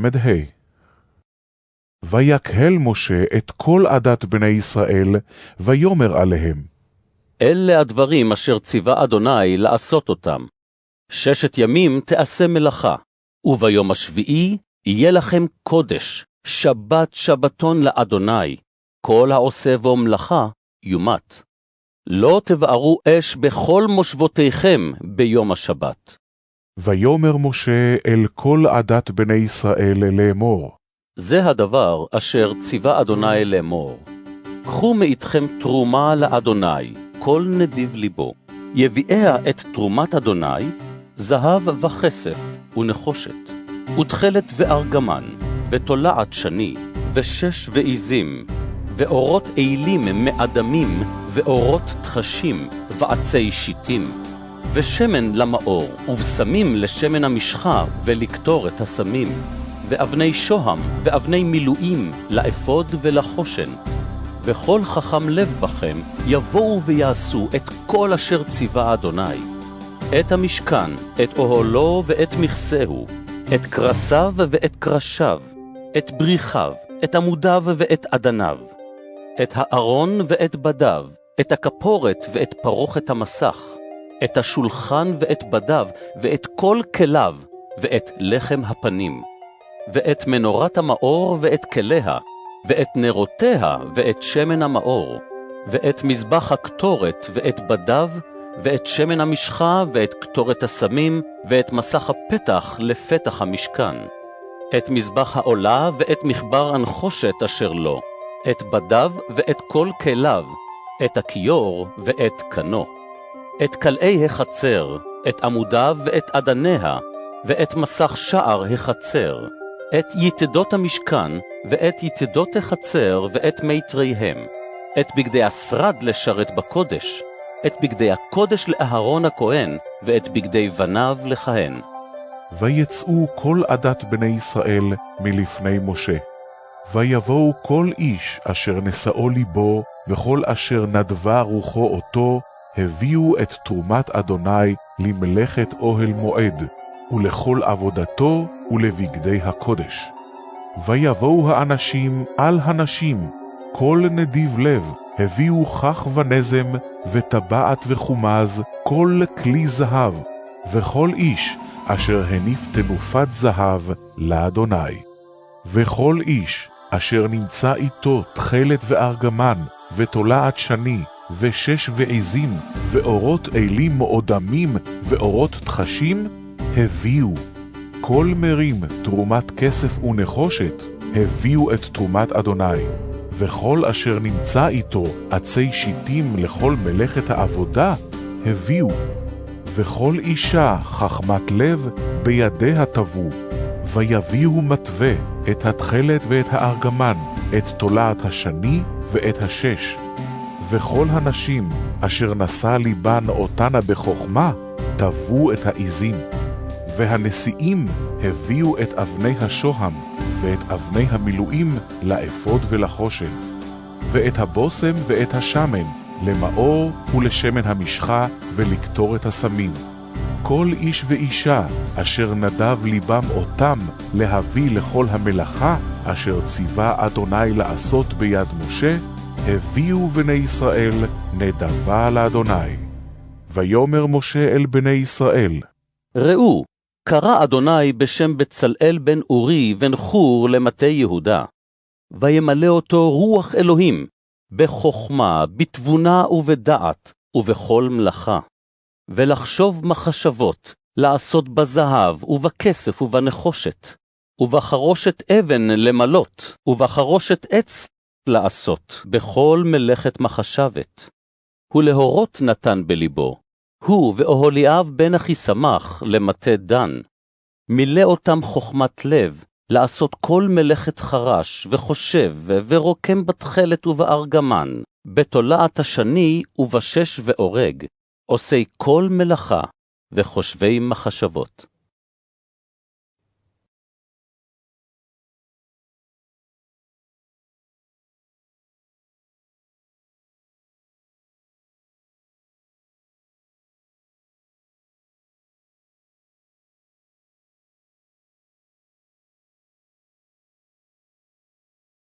ויקהל משה את כל עדת בני ישראל, ויאמר עליהם. אלה הדברים אשר ציווה אדוני לעשות אותם. 6 ימים תעשה מלאכה, וביום השביעי יהיה לכם קודש, שבת שבתון לאדוני. כל העושה בו מלאכה יומת. לא תבערו אש בכל מושבותיכם ביום השבת. ויאמר משה אל כל עדת בני ישראל לאמור. זה הדבר אשר ציווה אדוני לאמור. קחו מאיתכם תרומה לאדוני, כל נדיב ליבו. יביאיה את תרומת אדוני, זהב וכסף ונחושת, ותכלת וארגמן, ותולעת שני, 6 ועזים, ואורות אילים מאדמים, ואורות תחשים, ועצי שיטים, ושמן למאור, ובשמים לשמן המשחה, ולקטור את הסמים, ואבני שוהם, ואבני מילואים, לאפוד ולחושן. וכל חכם לב בכם, יבואו ויעשו את כל אשר ציווה אדוני. את המשכן, את אוהלו ואת מכסהו, את קרסיו ואת קרשיו, את בריחיו, את עמודיו ואת אדניו, את הארון ואת בדיו, את הכפורת ואת פרוכת המסך, את השולחן ואת בדיו, ואת כל כליו, ואת לחם הפנים, ואת מנורת המאור ואת כליה, ואת נרותיה ואת שמן המאור, ואת מזבח הקטורת ואת בדיו, ואת שמן המשחה ואת קטורת הסמים, ואת מסך הפתח לפתח המשכן, את מזבח העולה ואת מחבר הנחושת אשר לו, את בדיו ואת כל כליו, את הכיור ואת קנו, את כלאי החצר, את עמודיו ואת אדניה, ואת מסך שער החצר, את יתדות המשכן, ואת יתדות החצר, ואת מיתריהם, את בגדי השרד לשרת בקודש, את בגדי הקודש לאהרון הכהן, ואת בגדי בניו לכהן, ויצאו כל עדת בני ישראל מלפני משה. ויבואו כל איש אשר נשאו ליבו, וכל אשר נדבה רוחו אותו, הביאו את תרומת אדוני למלאכת אוהל מועד, ולכל עבודתו ולבגדי הקודש. ויבואו האנשים על הנשים, כל נדיב לב, הביאו כח ונזם, וטבעת וחומז, כל כלי זהב, וכל איש אשר הניף תנופת זהב לאדוני. וכל איש אשר נמצא איתו תכלת וארגמן, ותולעת שני, ושש ועזים, ואורות אלים מועדמים, ואורות תחשים, הביאו. כל מרים תרומת כסף ונחושת, הביאו את תרומת אדוני. וכל אשר נמצא איתו עצי שיטים לכל מלאכת העבודה, הביאו. וכל אישה חכמת לב בידיה תבו, ויביאו מטווה את התכלת ואת הארגמן, את תולעת השני ואת השש. וכל הנשים אשר נשא ליבן אותנה בחוכמה, תבו את העזים. והנשיאים הביאו את אבני השוהם, ואת אבני המילואים לאפוד ולחושן, ואת הבוסם ואת השמן, למאור ולשמן המשחה ולקטור את הסמים. כל איש ואישה אשר נדב ליבם אותם להביא לכל המלאכה אשר ציווה אדוני לעשות ביד משה, הביאו בני ישראל נדבה לאדוני. ויאמר משה אל בני ישראל, ראו, קרא אדוני בשם בצלאל בן אורי בן חור למטה יהודה, וימלא אותו רוח אלוהים, בחוכמה, בתבונה ובדעת, ובכל מלאכה. ולחשוב מחשבות, לעשות בזהב ובכסף ובנחושת, ובחרושת אבן למלות, ובחרושת עץ לעשות, בכל מלאכת מחשבת. ולהורות נתן בליבו, הוא ואוהליאב בן אחיסמך למטה דן. מילא אותם חוכמת לב, לעשות כל מלאכת חרש וחושב ורוקם בתכלת ובארגמן, בתולעת השני ובשש ואורג, עושי כל מלאכה וחושבי מחשבות.